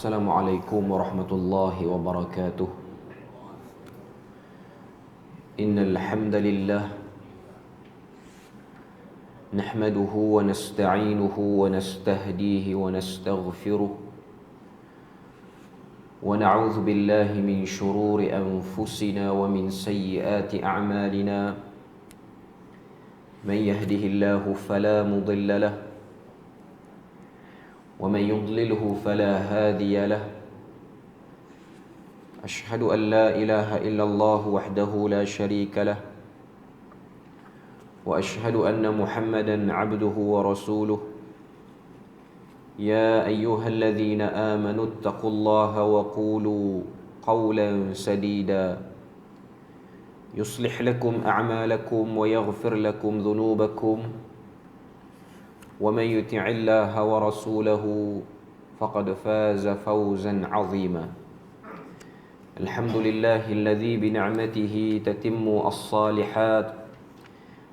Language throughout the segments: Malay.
Assalamualaikum warahmatullahi wabarakatuh. Innal hamdalillah nahmaduhu wa nasta'inuhu wa nastahdihi wa nastaghfiruh wa na'udzu billahi min shururi anfusina wa min sayyiati a'malina. Man yahdihillahu fala mudilla lahu ومن يضلله فلا هادي له أشهد أن لا إله إلا الله وحده لا شريك له وأشهد أن محمدا عبده ورسوله يا أيها الذين آمنوا اتقوا الله وقولوا قولا سديدا يصلح لكم أعمالكم ويغفر لكم ذنوبكم ومن يطع الله ورسوله فقد فاز فوزا عظيما. الحمد لله الذي بنعمته تتم الصالحات.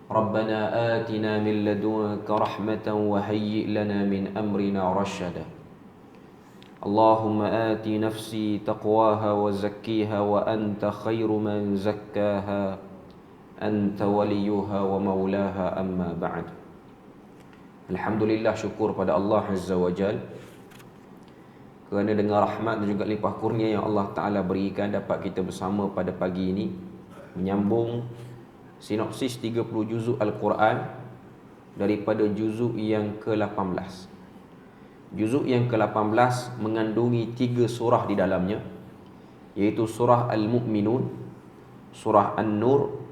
ربنا آتنا من لدنك رحمة وهيئ لنا من أمرنا رشدا. اللهم آت نفسي تقواها وزكيها وأنت خير من زكاها أنت وليها ومولاها. أما بعد. Alhamdulillah, syukur pada Allah Azza wa Jal kerana dengan rahmat dan juga limpah kurnia yang Allah Ta'ala berikan dapat kita bersama pada pagi ini menyambung sinopsis 30 juzuk Al-Quran daripada juzuk yang ke-18. Juzuk yang ke-18 mengandungi 3 surah di dalamnya, iaitu surah Al-Mu'minun, surah An-Nur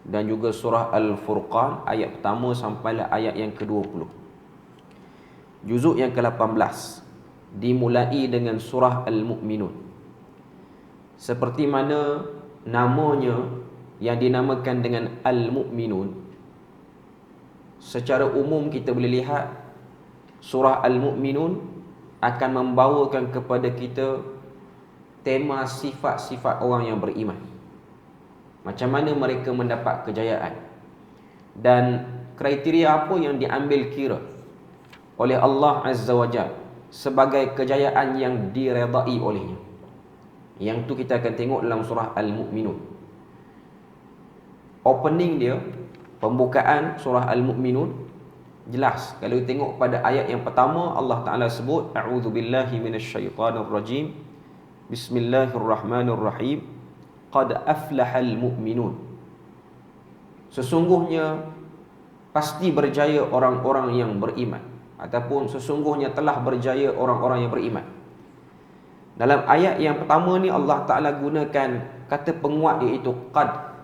dan juga surah Al-Furqan ayat pertama sampailah ayat yang ke-20. Juzuk yang ke-18 dimulai dengan surah Al-Mu'minun. Seperti mana namanya yang dinamakan dengan Al-Mu'minun, secara umum kita boleh lihat surah Al-Mu'minun akan membawakan kepada kita tema sifat-sifat orang yang beriman. Macam mana mereka mendapat kejayaan dan kriteria apa yang diambil kira oleh Allah Azza wa Jalla sebagai kejayaan yang diredai olehnya. Yang tu kita akan tengok dalam surah Al-Mu'minun. Opening dia, pembukaan surah Al-Mu'minun jelas. Kalau tengok pada ayat yang pertama, Allah Ta'ala sebut a'udzubillahi minasyaitanirrajim, bismillahirrahmanirrahim, qad aflahal mu'minun. Sesungguhnya pasti berjaya orang-orang yang beriman, ataupun sesungguhnya telah berjaya orang-orang yang beriman. Dalam ayat yang pertama ni Allah Ta'ala gunakan kata penguat iaitu qad,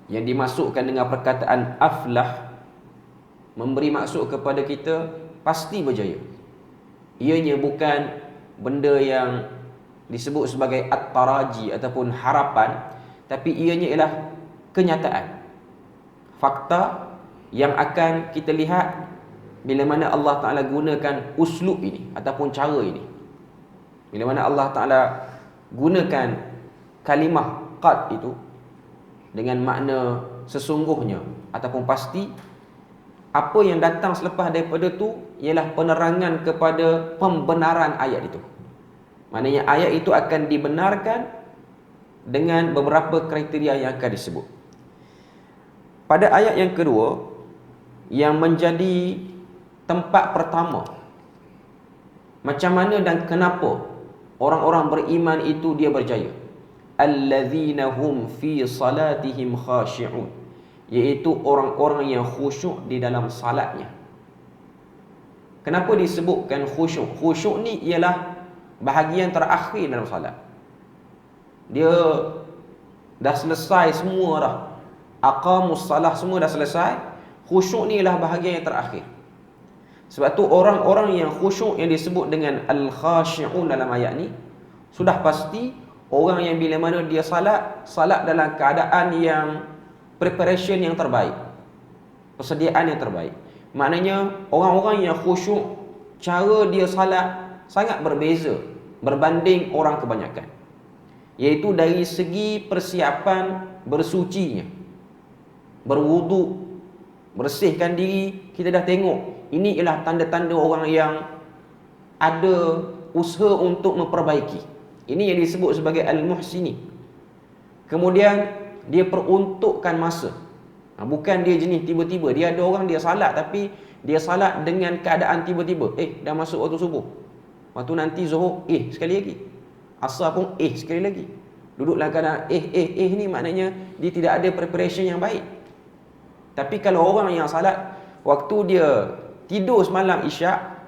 yang dimasukkan dengan perkataan aflah, memberi maksud kepada kita pasti berjaya. Ianya bukan benda yang disebut sebagai at-taraji ataupun harapan, tapi ianya ialah kenyataan, fakta yang akan kita lihat bila mana Allah Ta'ala gunakan uslub ini ataupun cara ini. Bila mana Allah Ta'ala gunakan kalimah qad itu dengan makna sesungguhnya ataupun pasti, apa yang datang selepas daripada tu ialah penerangan kepada pembenaran ayat itu. Maknanya ayat itu akan dibenarkan dengan beberapa kriteria yang akan disebut. Pada ayat yang kedua, yang menjadi tempat pertama macam mana dan kenapa orang-orang beriman itu dia berjaya, allazina hum fi salatihim khashi'un, iaitu orang-orang yang khusyuk di dalam salatnya. Kenapa disebutkan khusyuk? Khusyuk ni ialah bahagian terakhir dalam salat. Dia dah selesai semua dah, aqamus salah semua dah selesai, khusyuk ni ialah bahagian yang terakhir. Sebab tu orang-orang yang khusyuk yang disebut dengan al-khashi'un dalam ayat ni, sudah pasti orang yang bila mana dia salat dalam keadaan yang preparation yang terbaik, persediaan yang terbaik. Maknanya orang-orang yang khusyuk, cara dia salat sangat berbeza berbanding orang kebanyakan, iaitu dari segi persiapan bersucinya, berwuduk, bersihkan diri. Kita dah tengok ini ialah tanda-tanda orang yang ada berusaha untuk memperbaiki. Ini yang disebut sebagai al-muhsini. Kemudian dia peruntukkan masa. Bukan dia jenis tiba-tiba. Dia ada orang dia salat, tapi dia salat dengan keadaan tiba-tiba. Dah masuk waktu subuh. Waktu nanti zuhur, sekali lagi. Asar pun, sekali lagi. Duduk dalam keadaan ni maknanya dia tidak ada preparation yang baik. Tapi kalau orang yang salat, waktu dia tidur semalam isyak,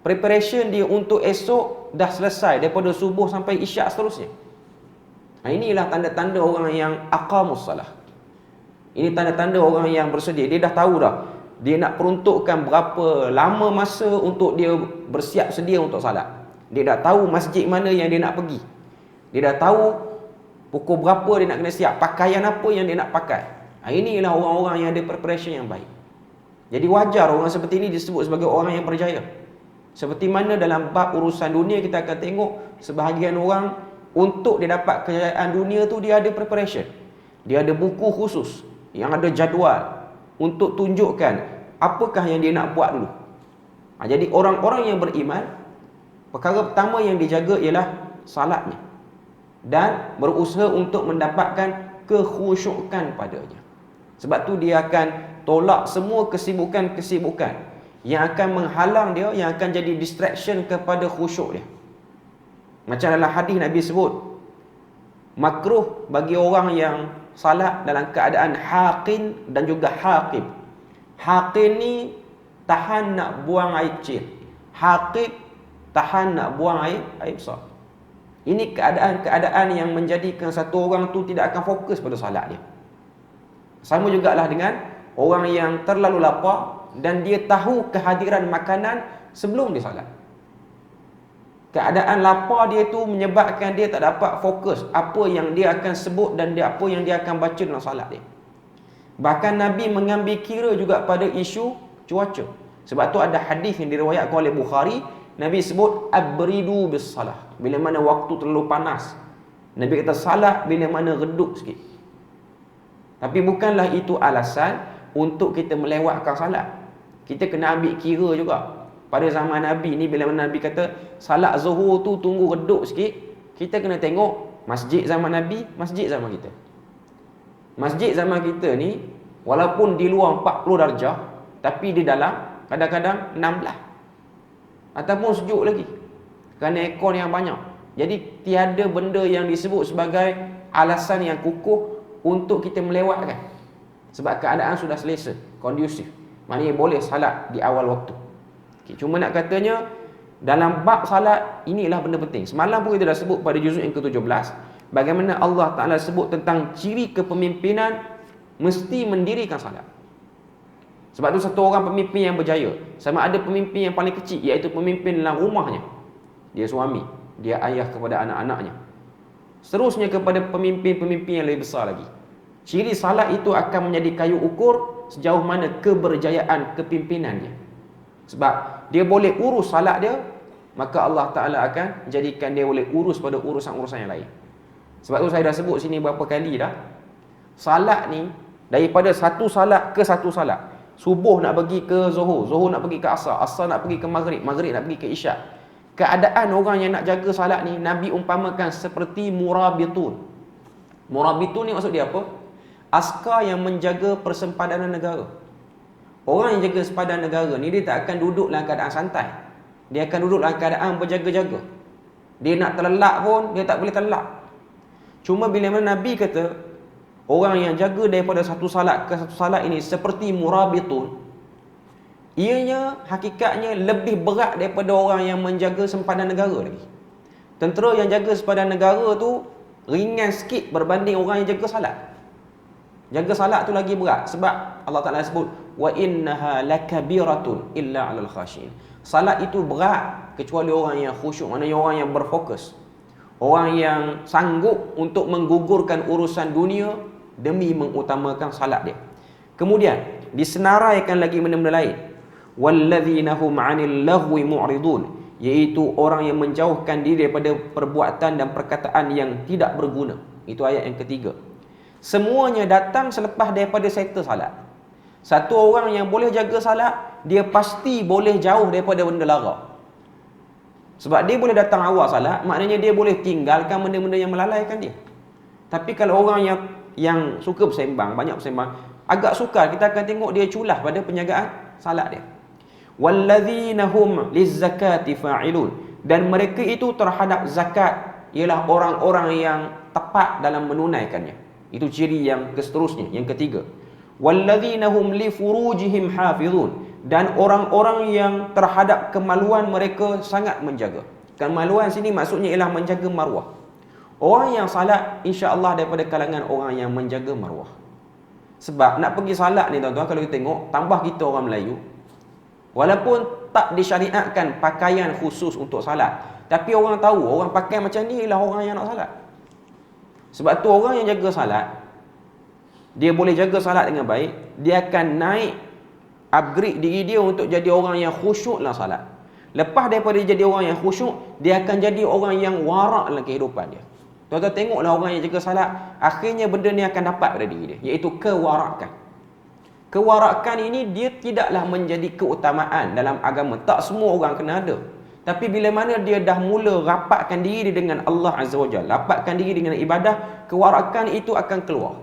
preparation dia untuk esok dah selesai daripada subuh sampai isyak seterusnya. Inilah tanda-tanda orang yang aqamus salah. Ini tanda-tanda orang yang bersedia. Dia dah tahu dah, dia nak peruntukkan berapa lama masa untuk dia bersiap sedia untuk salat. Dia dah tahu masjid mana yang dia nak pergi. Dia dah tahu pukul berapa dia nak kena siap, pakaian apa yang dia nak pakai. Inilah orang-orang yang ada preparation yang baik. Jadi wajar orang seperti ini disebut sebagai orang yang berjaya. Seperti mana dalam bab urusan dunia kita akan tengok sebahagian orang untuk dia dapat kejayaan dunia tu dia ada preparation. Dia ada buku khusus yang ada jadual untuk tunjukkan apakah yang dia nak buat dulu. Jadi orang-orang yang beriman, perkara pertama yang dijaga ialah salatnya dan berusaha untuk mendapatkan kekhusyukan padanya. Sebab tu dia akan tolak semua kesibukan-kesibukan yang akan menghalang dia, yang akan jadi distraction kepada khusyuk dia. Macam dalam hadis Nabi sebut, makruh bagi orang yang salat dalam keadaan haqin dan juga haqib. Haqin ni tahan nak buang air kecil, haqib tahan nak buang air besar. Ini keadaan-keadaan yang menjadikan satu orang tu tidak akan fokus pada salat dia. Sama jugalah dengan orang yang terlalu lapar dan dia tahu kehadiran makanan sebelum dia salat. Keadaan lapar dia tu menyebabkan dia tak dapat fokus apa yang dia akan sebut dan apa yang dia akan baca dalam salat dia. Bahkan Nabi mengambil kira juga pada isu cuaca. Sebab tu ada hadis yang diriwayatkan oleh Bukhari, Nabi sebut abridu bis salah. Bila mana waktu terlalu panas, Nabi kata salat bila mana redup sikit. Tapi bukanlah itu alasan untuk kita melewatkan salat. Kita kena ambil kira juga. Pada zaman Nabi ni, bila mana Nabi kata salat zuhur tu tunggu redup sikit, kita kena tengok masjid zaman Nabi, masjid zaman kita. Masjid zaman kita ni walaupun di luar 40 darjah, tapi di dalam kadang-kadang 16 ataupun sejuk lagi kerana aircon yang banyak. Jadi tiada benda yang disebut sebagai alasan yang kukuh untuk kita melewatkan, sebab keadaan sudah selesa, kondusif. Maknanya boleh salat di awal waktu. Cuma nak katanya dalam bab salat inilah benda penting. Semalam pun kita dah sebut pada juzuk yang ke-17 bagaimana Allah Ta'ala sebut tentang ciri kepemimpinan mesti mendirikan salat. Sebab tu satu orang pemimpin yang berjaya, sama ada pemimpin yang paling kecil, iaitu pemimpin dalam rumahnya, dia suami, dia ayah kepada anak-anaknya, seterusnya kepada pemimpin-pemimpin yang lebih besar lagi. Ciri salat itu akan menjadi kayu ukur sejauh mana keberjayaan kepimpinan dia. Sebab dia boleh urus salat dia, maka Allah Ta'ala akan jadikan dia boleh urus pada urusan-urusan yang lain. Sebab tu saya dah sebut sini berapa kali dah, salat ni daripada satu salat ke satu salat. Subuh nak pergi ke zuhur, zuhur nak pergi ke asar, asar nak pergi ke maghrib, maghrib nak pergi ke isyak. Keadaan orang yang nak jaga salat ni Nabi umpamakan seperti murabitun. Murabitun ni maksud dia apa? Askar yang menjaga persempadanan negara. Orang yang jaga sempadan negara ni dia tak akan duduk dalam keadaan santai. Dia akan duduk dalam keadaan berjaga-jaga. Dia nak terlelap pun dia tak boleh terlelap. Cuma bila mana Nabi kata orang yang jaga daripada satu salat ke satu salat ini seperti murabitun, ianya hakikatnya lebih berat daripada orang yang menjaga sempadan negara lagi. Tentera yang jaga sempadan negara tu ringan sikit berbanding orang yang jaga salat. Jaga salat tu lagi berat sebab Allah Ta'ala sebut wa innaha lakabiratun illa 'alal khashin. Salat itu berat kecuali orang yang khusyuk, maknanya orang yang berfokus, orang yang sanggup untuk menggugurkan urusan dunia demi mengutamakan salat dia. Kemudian disenaraikan lagi benda-benda lain, walladzina hum 'anil lahwi mu'ridun, iaitu orang yang menjauhkan diri daripada perbuatan dan perkataan yang tidak berguna. Itu ayat yang ketiga. Semuanya datang selepas daripada settle salat. Satu orang yang boleh jaga salat, dia pasti boleh jauh daripada benda lara. Sebab dia boleh datang awal salat, maknanya dia boleh tinggalkan benda-benda yang melalaikan dia. Tapi kalau orang yang suka bersembang, banyak bersembang, agak sukar, kita akan tengok dia culah pada penjagaan salat dia. Walladzina hum lizzakati fa'ilun, dan mereka itu terhadap zakat ialah orang-orang yang tepat dalam menunaikannya. Itu ciri yang seterusnya, yang ketiga. Walladzina hum li furujihim hafizun, dan orang-orang yang terhadap kemaluan mereka sangat menjaga. Kemaluan sini maksudnya ialah menjaga maruah. Orang yang salat insya-Allah daripada kalangan orang yang menjaga maruah. Sebab nak pergi salat ni tuan-tuan, kalau kita tengok, tambah kita orang Melayu, walaupun tak disyariatkan pakaian khusus untuk salat, tapi orang tahu orang pakai macam ni ialah orang yang nak salat. Sebab tu orang yang jaga salat, dia boleh jaga salat dengan baik, dia akan naik, upgrade diri dia untuk jadi orang yang khusyuk dalam salat. Lepas daripada dia jadi orang yang khusyuk, dia akan jadi orang yang warak dalam kehidupan dia. Tuan-tuan tengoklah orang yang jaga salat, akhirnya benda ni akan dapat pada diri dia, iaitu kewarakan. Kewarakan ini dia tidaklah menjadi keutamaan dalam agama. Tak semua orang kena ada. Tapi bila mana dia dah mula rapatkan diri dia dengan Allah Azza wa Jalla, rapatkan diri dengan ibadah, kewarakan itu akan keluar.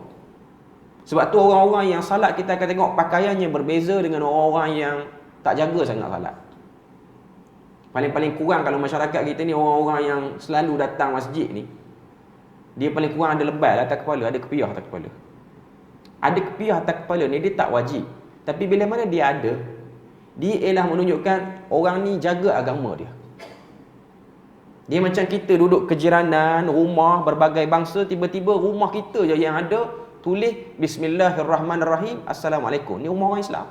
Sebab tu orang-orang yang salat, kita akan tengok pakaiannya berbeza dengan orang-orang yang tak jaga sangat salat. Paling-paling kurang kalau masyarakat kita ni, orang-orang yang selalu datang masjid ni, dia paling kurang ada lebal atas kepala, ada kepiah atas kepala. Ada kepiah atas kepala ni dia tak wajib. Tapi bila mana dia ada, dia ialah menunjukkan orang ni jaga agama dia. Dia macam kita duduk kejiranan, rumah berbagai bangsa, tiba-tiba rumah kita je yang ada tulis Bismillahirrahmanirrahim, Assalamualaikum. Ni rumah orang Islam.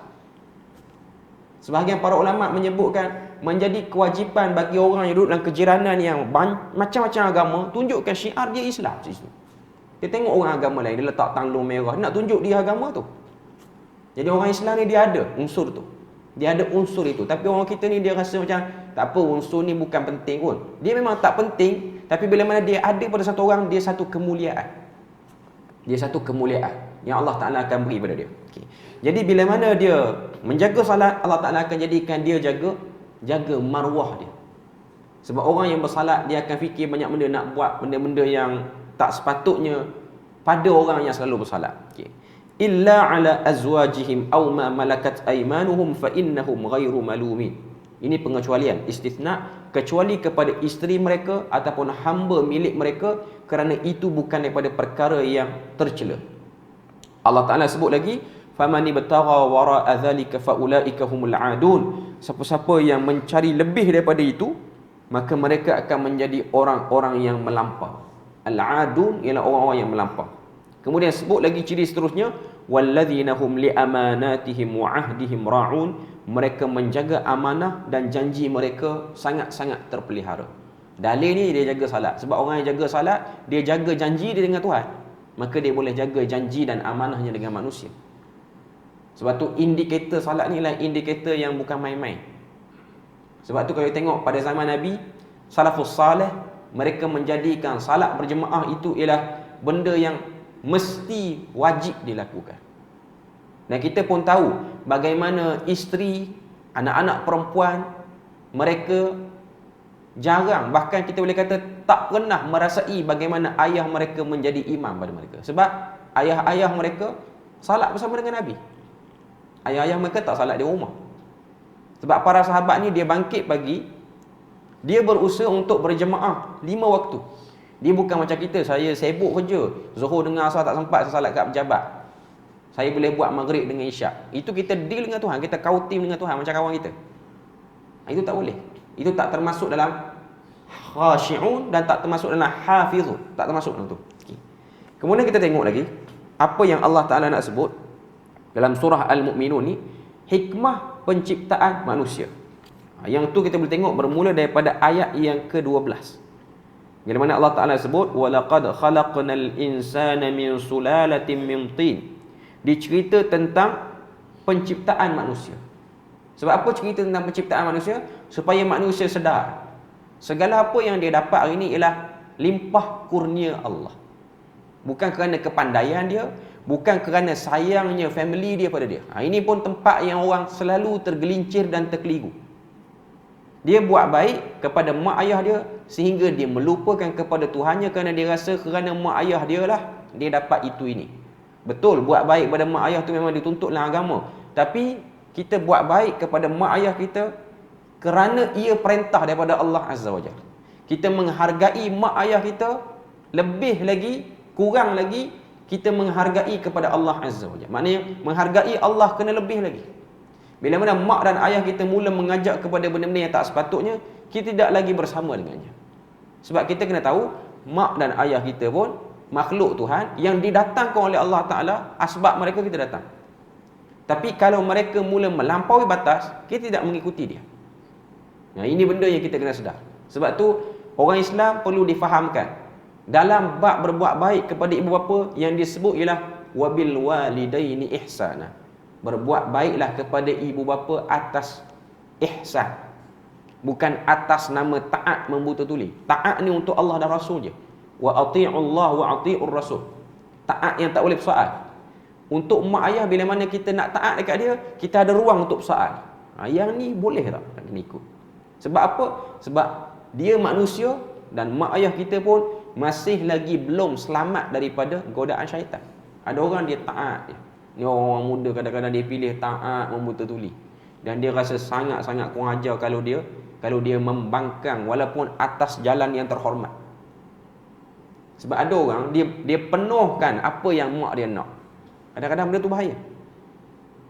Sebahagian para ulama menyebutkan menjadi kewajipan bagi orang yang duduk dalam kejiranan yang macam-macam agama, tunjukkan syiar dia Islam. Dia tengok orang agama lain, dia letak tanglung merah, nak tunjuk dia agama tu. Jadi orang Islam ni dia ada unsur tu. Dia ada unsur itu. Tapi orang kita ni dia rasa macam tak apa, unsur ni bukan penting pun. Dia memang tak penting, tapi bila mana dia ada pada satu orang, dia satu kemuliaan. Dia satu kemuliaan yang Allah Ta'ala akan beri pada dia. Okay. Jadi bila mana dia menjaga salat, Allah Ta'ala akan jadikan dia jaga maruah dia. Sebab orang yang bersalat, dia akan fikir banyak benda, nak buat benda-benda yang tak sepatutnya pada orang yang selalu bersalat. Okay. Illa ala azwajihim aw ma malakat aymanuhum fa innahum ghairu malumin. Ini pengecualian, istithna, kecuali kepada isteri mereka ataupun hamba milik mereka, kerana itu bukan daripada perkara yang tercela. Allah Ta'ala sebut lagi, faman ibtagha wara'a dzalika fa ulaika humul adun. Siapa-siapa yang mencari lebih daripada itu, maka mereka akan menjadi orang-orang yang melampau. Al-adun ialah orang-orang yang melampau. Kemudian sebut lagi ciri seterusnya, walladzina hum li amanatihim wa ahdihim ra'un. Mereka menjaga amanah dan janji mereka sangat-sangat terpelihara. Dalil ni dia jaga salat. Sebab orang yang jaga salat, dia jaga janji dia dengan Tuhan, maka dia boleh jaga janji dan amanahnya dengan manusia. Sebab tu indikator salat ni lah indikator yang bukan main-main. Sebab tu kalau tengok pada zaman Nabi, salafus salih, mereka menjadikan salat berjemaah itu ialah benda yang mesti wajib dilakukan. Dan kita pun tahu bagaimana isteri, anak-anak perempuan, mereka jarang, bahkan kita boleh kata tak pernah merasai bagaimana ayah mereka menjadi imam pada mereka. Sebab ayah-ayah mereka salat bersama dengan Nabi. Ayah-ayah mereka tak salat di rumah. Sebab para sahabat ni dia bangkit pagi, dia berusaha untuk berjemaah 5 waktu. Dia bukan macam kita, saya sibuk kerja, Zuhur dengan Asar tak sempat, saya salat kat pejabat, saya boleh buat maghrib dengan isyak. Itu kita deal dengan Tuhan, kita kautim dengan Tuhan macam kawan kita. Itu tak boleh. Itu tak termasuk dalam khashi'un dan tak termasuk dalam hafizun. Tak termasuk dalam tu. Okay. Kemudian kita tengok lagi apa yang Allah Ta'ala nak sebut dalam surah Al-Mu'minun ni, hikmah penciptaan manusia. Yang tu kita boleh tengok bermula daripada ayat yang ke-12. Bila mana Allah Ta'ala sebut, وَلَقَدْ خَلَقْنَا الْإِنسَانَ مِنْ سُلَالَةٍ مِنْ طِينٍ. Dicerita tentang penciptaan manusia. Sebab apa cerita tentang penciptaan manusia? Supaya manusia sedar segala apa yang dia dapat hari ini ialah limpah kurnia Allah. Bukan kerana kepandaian dia, bukan kerana sayangnya family dia pada dia. Ini pun tempat yang orang selalu tergelincir dan terkeliru. Dia buat baik kepada mak ayah dia sehingga dia melupakan kepada Tuhannya kerana dia rasa kerana mak ayah dia lah dia dapat itu ini. Betul, buat baik kepada mak ayah tu memang dituntut dalam agama. Tapi kita buat baik kepada mak ayah kita kerana ia perintah daripada Allah Azza wa Jalla. Kita menghargai mak ayah kita lebih lagi, kurang lagi kita menghargai kepada Allah Azza wa Jalla. Maknanya menghargai Allah kena lebih lagi. Bila mana mak dan ayah kita mula mengajak kepada benda-benda yang tak sepatutnya, kita tidak lagi bersama dengannya. Sebab kita kena tahu, mak dan ayah kita pun makhluk Tuhan yang didatangkan oleh Allah Ta'ala, asbab mereka kita datang. Tapi kalau mereka mula melampaui batas, kita tidak mengikuti dia. Nah, ini benda yang kita kena sedar. Sebab tu orang Islam perlu difahamkan dalam bab berbuat baik kepada ibu bapa yang disebut ialah wabil walidaini ihsana. Berbuat baiklah kepada ibu bapa atas ihsan. Bukan atas nama taat membuta tuli. Taat ni untuk Allah dan Rasul je. Wa ati'ullah wa ati'ur rasul. Taat yang tak boleh bersoal. Untuk mak ayah bila mana kita nak taat dekat dia, kita ada ruang untuk bersoal. Yang ni boleh tak nak kena ikut? Sebab apa? Sebab dia manusia dan mak ayah kita pun masih lagi belum selamat daripada godaan syaitan. Ada orang dia taat dia. Ni orang muda kadang-kadang dia pilih taat membuta tuli. Dan dia rasa sangat-sangat kurang ajar kalau dia membangkang walaupun atas jalan yang terhormat. Sebab ada orang dia penuhkan apa yang mak dia nak. Kadang-kadang benda tu bahaya.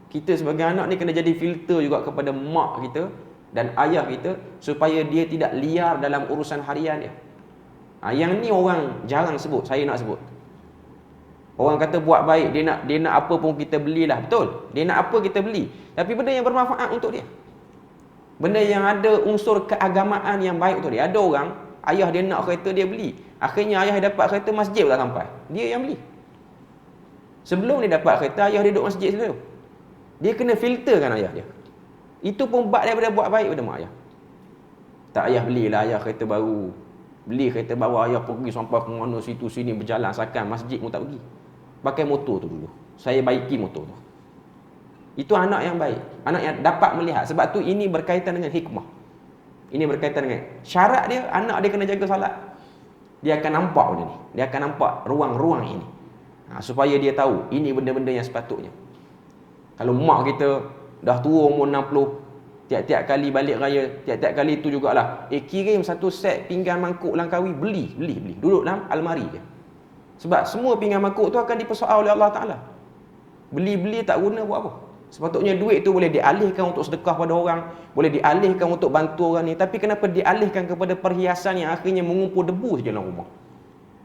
Kita sebagai anak ni kena jadi filter juga kepada mak kita dan ayah kita supaya dia tidak liar dalam urusan harian dia. Yang ni orang jarang sebut, saya nak sebut. Orang kata buat baik, dia nak apa pun kita belilah. Betul, dia nak apa kita beli. Tapi benda yang bermanfaat untuk dia. Benda yang ada unsur keagamaan yang baik untuk dia. Ada orang, ayah dia nak kereta dia beli. Akhirnya ayah dapat kereta, masjid tak sampai. Dia yang beli. Sebelum dia dapat kereta, ayah dia duduk masjid selalu. Dia kena filterkan ayah dia. Itu pun bab daripada buat baik pada mak ayah. Tak ayah belilah ayah kereta baru. Beli kereta baru, ayah pergi sampai ke mana situ sini berjalan sakan masjid pun tak pergi. Pakai motor tu dulu. Saya baiki motor tu. Itu anak yang baik. Anak yang dapat melihat. Sebab tu ini berkaitan dengan hikmah. Ini berkaitan dengan syarat dia, anak dia kena jaga salat. Dia akan nampak benda ni. Dia akan nampak ruang-ruang ini. Supaya dia tahu ini benda-benda yang sepatutnya. Kalau mak kita dah tua umur 60, tiap-tiap kali balik raya, tiap-tiap kali tu jugalah, kirim satu set pinggan mangkuk Langkawi, beli. Duduk dalam almari dia. Sebab semua pinggan mangkuk tu akan dipersoal oleh Allah Ta'ala. Beli tak guna buat apa. Sepatutnya duit tu boleh dialihkan untuk sedekah pada orang, boleh dialihkan untuk bantu orang ni. Tapi kenapa dialihkan kepada perhiasan yang akhirnya mengumpul debu saja dalam rumah?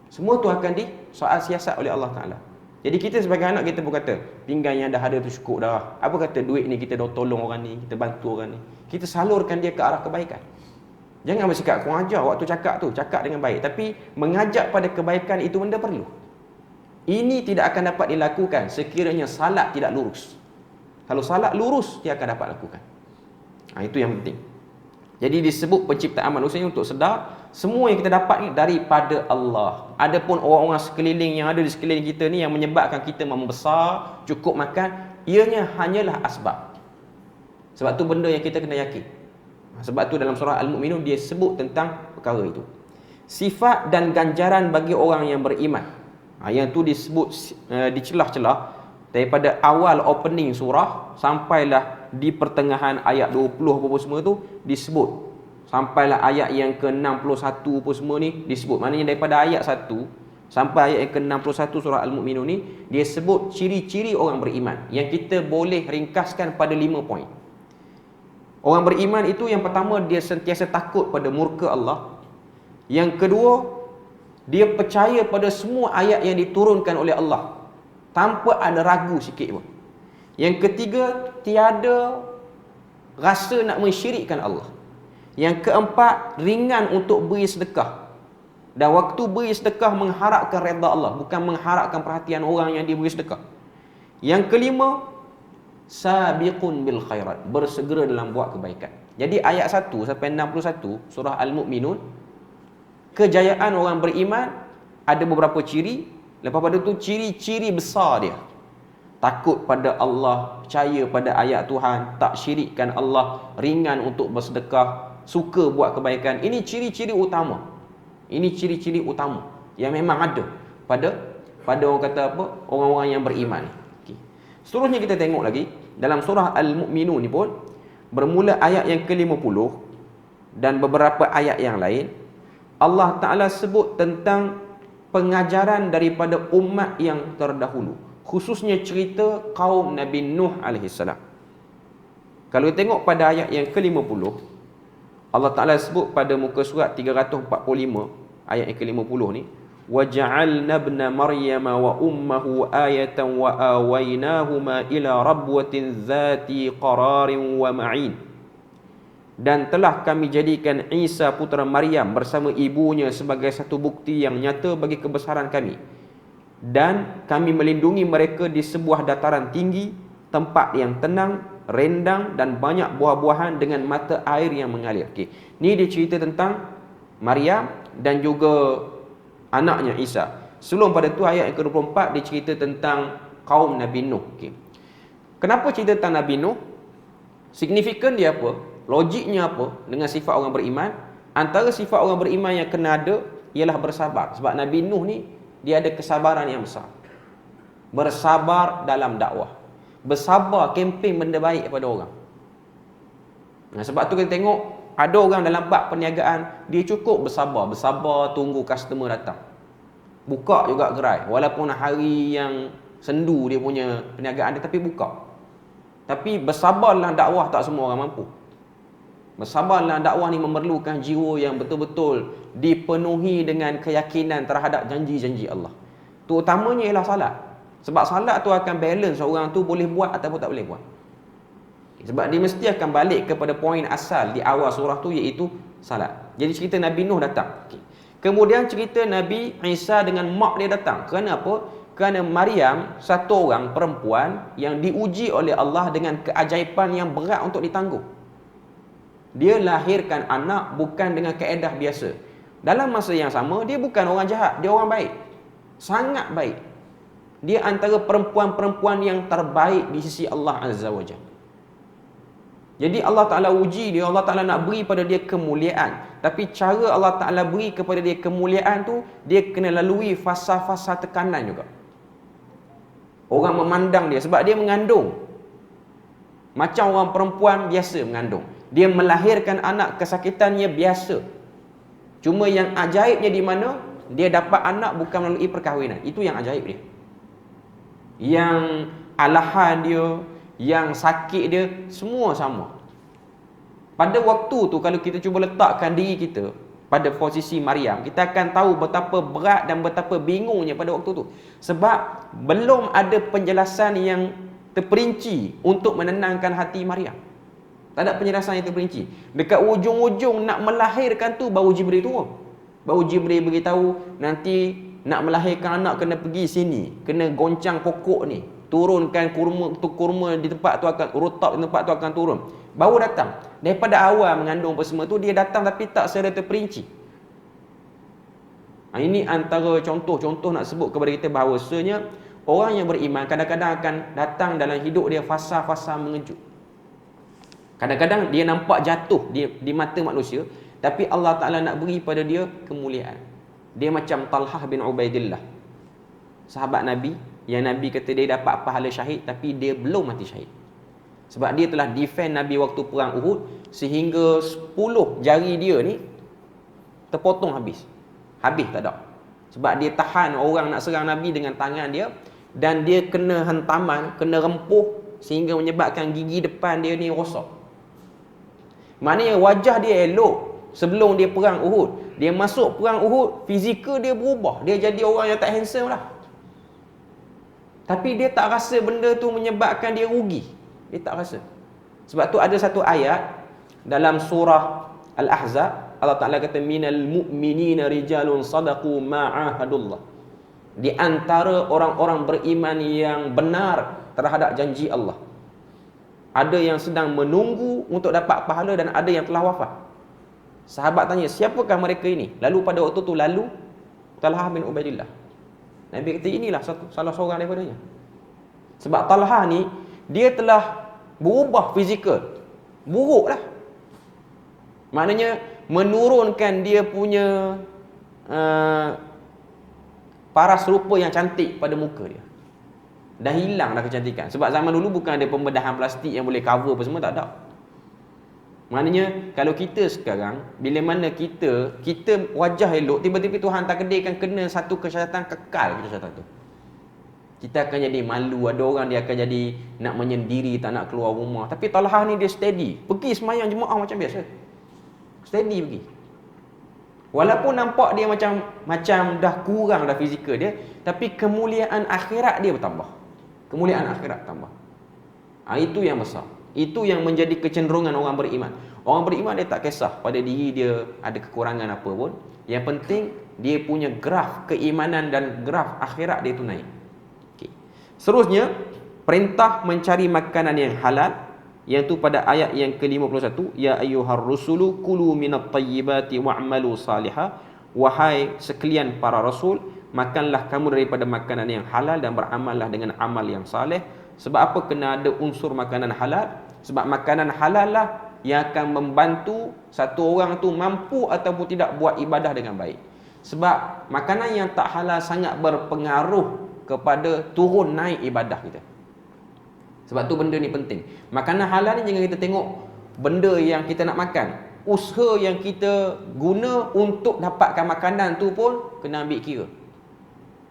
Semua tu akan disoal siasat oleh Allah Ta'ala. Jadi kita sebagai anak, kita pun kata pinggan yang dah ada tu cukup dah. Apa kata duit ni kita dah tolong orang ni, kita bantu orang ni, kita salurkan dia ke arah kebaikan. Jangan bercakap kurang ajar waktu cakap tu, cakap dengan baik. Tapi mengajak pada kebaikan itu benda perlu. Ini tidak akan dapat dilakukan sekiranya salat tidak lurus. Kalau salat lurus, dia akan dapat lakukan. Itu yang penting. Jadi disebut penciptaan manusia ini untuk sedar semua yang kita dapat ni daripada Allah. Adapun orang-orang sekeliling yang ada di sekeliling kita ni yang menyebabkan kita membesar, cukup makan, ianya hanyalah asbab. Sebab tu benda yang kita kena yakin. Sebab tu dalam surah Al-Mu'minun dia sebut tentang perkara itu. Sifat dan ganjaran bagi orang yang beriman. Yang tu disebut dicelah-celah daripada awal opening surah sampailah di pertengahan ayat 20 apa semua tu disebut. Sampailah ayat yang ke-61 apa semua ni disebut. Maknanya daripada ayat 1 sampai ayat yang ke-61 surah Al-Mu'minun ni dia sebut ciri-ciri orang beriman yang kita boleh ringkaskan pada 5 poin. Orang beriman itu yang pertama, dia sentiasa takut pada murka Allah. Yang kedua, dia percaya pada semua ayat yang diturunkan oleh Allah tanpa ada ragu sikit pun. Yang ketiga, tiada rasa nak mensyirikkan Allah. Yang keempat, ringan untuk beri sedekah. Dan waktu beri sedekah mengharapkan redha Allah, bukan mengharapkan perhatian orang yang diberi sedekah. Yang kelima, sabiqun bil khairat, bersegera dalam buat kebaikan. Jadi ayat 1 sampai 61 surah Al-Mu'minun, kejayaan orang beriman ada beberapa ciri. Lepas pada tu ciri-ciri besar dia: takut pada Allah, percaya pada ayat Tuhan, tak syirikkan Allah, ringan untuk bersedekah, suka buat kebaikan. Ini ciri-ciri utama. Ini ciri-ciri utama yang memang ada pada orang kata apa? Orang-orang yang beriman. Okey. Seterusnya kita tengok lagi dalam surah Al-Mu'minun ni pun bermula ayat yang ke-50 dan beberapa ayat yang lain, Allah Ta'ala sebut tentang pengajaran daripada umat yang terdahulu, khususnya cerita kaum Nabi Nuh AS. Kalau tengok pada ayat yang ke-50, Allah Ta'ala sebut pada muka surat 345, ayat yang ke-50 ni, وَجَعَلْنَا ابْنَ مَرْيَمَ وَأُمَّهُ آيَةً وَآوَيْنَاهُمَا إِلَى رَبْوَةٍ ذَاتِ قَرَارٍ وَمَعِينٍ. Dan telah kami jadikan Isa putera Maryam bersama ibunya sebagai satu bukti yang nyata bagi kebesaran kami, dan kami melindungi mereka di sebuah dataran tinggi, tempat yang tenang, rendang dan banyak buah-buahan dengan mata air yang mengalir. Okey, ni dia cerita tentang Maryam dan juga anaknya Isa. Sebelum pada tu ayat yang ke-24 dia cerita tentang kaum Nabi Nuh. Okey. Kenapa cerita tentang Nabi Nuh? Signifikan dia apa? Logiknya apa dengan sifat orang beriman? Antara sifat orang beriman yang kena ada ialah bersabar. Sebab Nabi Nuh ni dia ada kesabaran yang besar. Bersabar dalam dakwah. Bersabar kempen benda baik kepada orang. Nah, sebab tu kita tengok ada orang dalam bab perniagaan, dia cukup bersabar tunggu customer datang. Buka juga gerai walaupun hari yang sendu dia punya perniagaan dia, tapi buka. Tapi bersabarlah dakwah tak semua orang mampu. Bersabarlah dakwah ni memerlukan jiwa yang betul-betul dipenuhi dengan keyakinan terhadap janji-janji Allah. Terutamanya ialah salat. Sebab salat tu akan balance orang tu boleh buat ataupun tak boleh buat. Sebab dia mesti akan balik kepada poin asal di awal surah tu, iaitu salat. Jadi cerita Nabi Nuh datang. Kemudian cerita Nabi Isa dengan mak dia datang. Kerana apa? Kerana Maryam satu orang perempuan yang diuji oleh Allah dengan keajaiban yang berat untuk ditanggung. Dia lahirkan anak bukan dengan kaedah biasa. Dalam masa yang sama, dia bukan orang jahat, dia orang baik. Sangat baik. Dia antara perempuan-perempuan yang terbaik di sisi Allah Azza wa Jalla. Jadi Allah Ta'ala uji dia, Allah Ta'ala nak beri pada dia kemuliaan. Tapi cara Allah Ta'ala beri kepada dia kemuliaan tu, dia kena lalui fasa-fasa tekanan juga. Orang memandang dia sebab dia mengandung. Macam orang perempuan biasa mengandung. Dia melahirkan anak, kesakitannya biasa. Cuma yang ajaibnya di mana? Dia dapat anak bukan melalui perkahwinan. Itu yang ajaib dia. Yang alahan dia, yang sakit dia, semua sama. Pada waktu tu kalau kita cuba letakkan diri kita pada posisi Maryam, kita akan tahu betapa berat dan betapa bingungnya pada waktu tu. Sebab belum ada penjelasan yang terperinci untuk menenangkan hati Maryam. Tak ada penjelasan yang terperinci. Dekat ujung-ujung nak melahirkan tu baru Jibril turun. Baru Jibril beritahu nanti nak melahirkan anak kena pergi sini, kena goncang pokok ni, turunkan kurma di tempat tu akan rotab di tempat tu akan turun. Baru datang. Daripada awal mengandung apa semua tu dia datang tapi tak secara terperinci. Ini antara contoh-contoh nak sebut kepada kita bahawasanya orang yang beriman kadang-kadang akan datang dalam hidup dia fasa-fasa mengejut. Kadang-kadang dia nampak jatuh di mata manusia, tapi Allah Ta'ala nak beri pada dia kemuliaan. Dia macam Talhah bin Ubaidillah, sahabat Nabi, yang Nabi kata dia dapat pahala syahid, tapi dia belum mati syahid. Sebab dia telah defend Nabi waktu perang Uhud, sehingga 10 jari dia ni terpotong habis. Habis tak ada. Sebab dia tahan orang nak serang Nabi dengan tangan dia, dan dia kena hantaman, kena rempuh, sehingga menyebabkan gigi depan dia ni rosak. Maknanya wajah dia elok sebelum dia perang Uhud. Dia masuk perang Uhud, fizikal dia berubah. Dia jadi orang yang tak handsome lah. Tapi dia tak rasa benda tu menyebabkan dia rugi. Dia tak rasa. Sebab tu ada satu ayat dalam surah Al-Ahzab, Allah Ta'ala kata minal mu'minina rijalun sadaqu ma'ahadullah. Di antara orang-orang beriman yang benar terhadap janji Allah, ada yang sedang menunggu untuk dapat pahala dan ada yang telah wafat. Sahabat tanya, siapakah mereka ini? Lalu pada waktu tu Talhah bin Ubaidillah. Nabi kata inilah salah seorang daripadanya. Sebab Talhah ni dia telah berubah fizikal. Buruk lah. Maknanya menurunkan dia punya paras rupa yang cantik pada muka dia. Dah hilang dah kecantikan. Sebab zaman dulu bukan ada pembedahan plastik yang boleh cover apa semua, tak ada. Maknanya kalau kita sekarang, bila mana kita wajah elok, tiba-tiba Tuhan takdirkan kena satu kesyaitan kekal kesyaitan tu. Kita akan jadi malu. Ada orang dia akan jadi nak menyendiri, tak nak keluar rumah. Tapi Talha ni dia steady, pergi semayang jemaah macam biasa, steady pergi. Walaupun nampak dia macam dah kurang dah fizikal dia, tapi kemuliaan akhirat dia bertambah. Kemuliaan akhirat tambah. Itu yang besar. Itu yang menjadi kecenderungan orang beriman. Orang beriman dia tak kisah pada diri dia ada kekurangan apa pun. Yang penting dia punya graf keimanan dan graf akhirat dia tu naik. Okay. Seterusnya, perintah mencari makanan yang halal, yang tu pada ayat yang ke-51, ya ayyuhar rusulu kulu minat tayyibati wa'malu salihah. Wahai sekalian para rasul, makanlah kamu daripada makanan yang halal dan beramallah dengan amal yang saleh. Sebab apa kena ada unsur makanan halal? Sebab makanan halal lah yang akan membantu satu orang tu mampu ataupun tidak buat ibadah dengan baik. Sebab makanan yang tak halal sangat berpengaruh kepada turun naik ibadah kita. Sebab tu benda ni penting. Makanan halal ni jangan kita tengok benda yang kita nak makan. Usaha yang kita guna untuk dapatkan makanan tu pun kena ambil kira.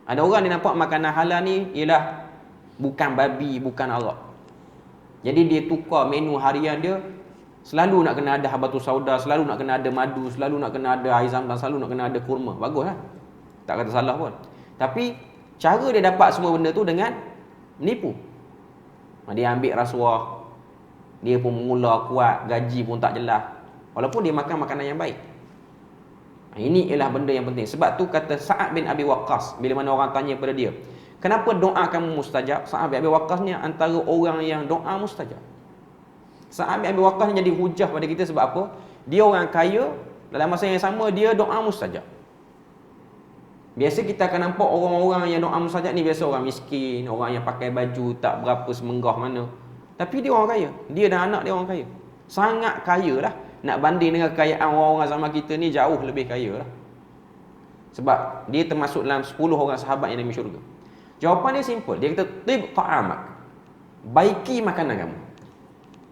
Ada orang dia nampak makanan halal ni ialah bukan babi, bukan arak. Jadi dia tukar menu harian dia, selalu nak kena ada habatus sauda, selalu nak kena ada madu, selalu nak kena ada air zam-zam, selalu nak kena ada kurma. Bagus lah, tak kata salah pun. Tapi cara dia dapat semua benda tu dengan menipu. Dia ambil rasuah, dia pun mula kuat, gaji pun tak jelas, walaupun dia makan makanan yang baik. Ini ialah benda yang penting. Sebab tu kata Sa'ad bin Abi Waqqas, bila mana orang tanya pada dia, kenapa doa kamu mustajab? Sa'ad bin Abi Waqqas ni antara orang yang doa mustajab. Sa'ad bin Abi Waqqas ni jadi hujah pada kita sebab apa? Dia orang kaya, dalam masa yang sama dia doa mustajab. Biasa kita akan nampak orang-orang yang doa mustajab ni biasa orang miskin, orang yang pakai baju tak berapa semenggah mana. Tapi dia orang kaya. Dia dan anak dia orang kaya. Sangat kaya lah. Nak banding dengan kekayaan orang-orang zaman kita ni, jauh lebih kaya lah. Sebab dia termasuk dalam 10 orang sahabat yang dalam syurga. Jawapan dia simple. Dia kata, tib ta'amak. Baiki makanan kamu.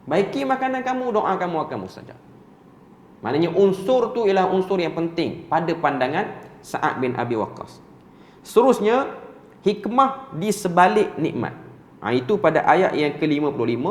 Baiki makanan kamu, doa kamu akan mustajab. Maknanya unsur tu ialah unsur yang penting pada pandangan Sa'ad bin Abi Waqqas. Seterusnya, hikmah di sebalik nikmat. Itu pada ayat yang ke-55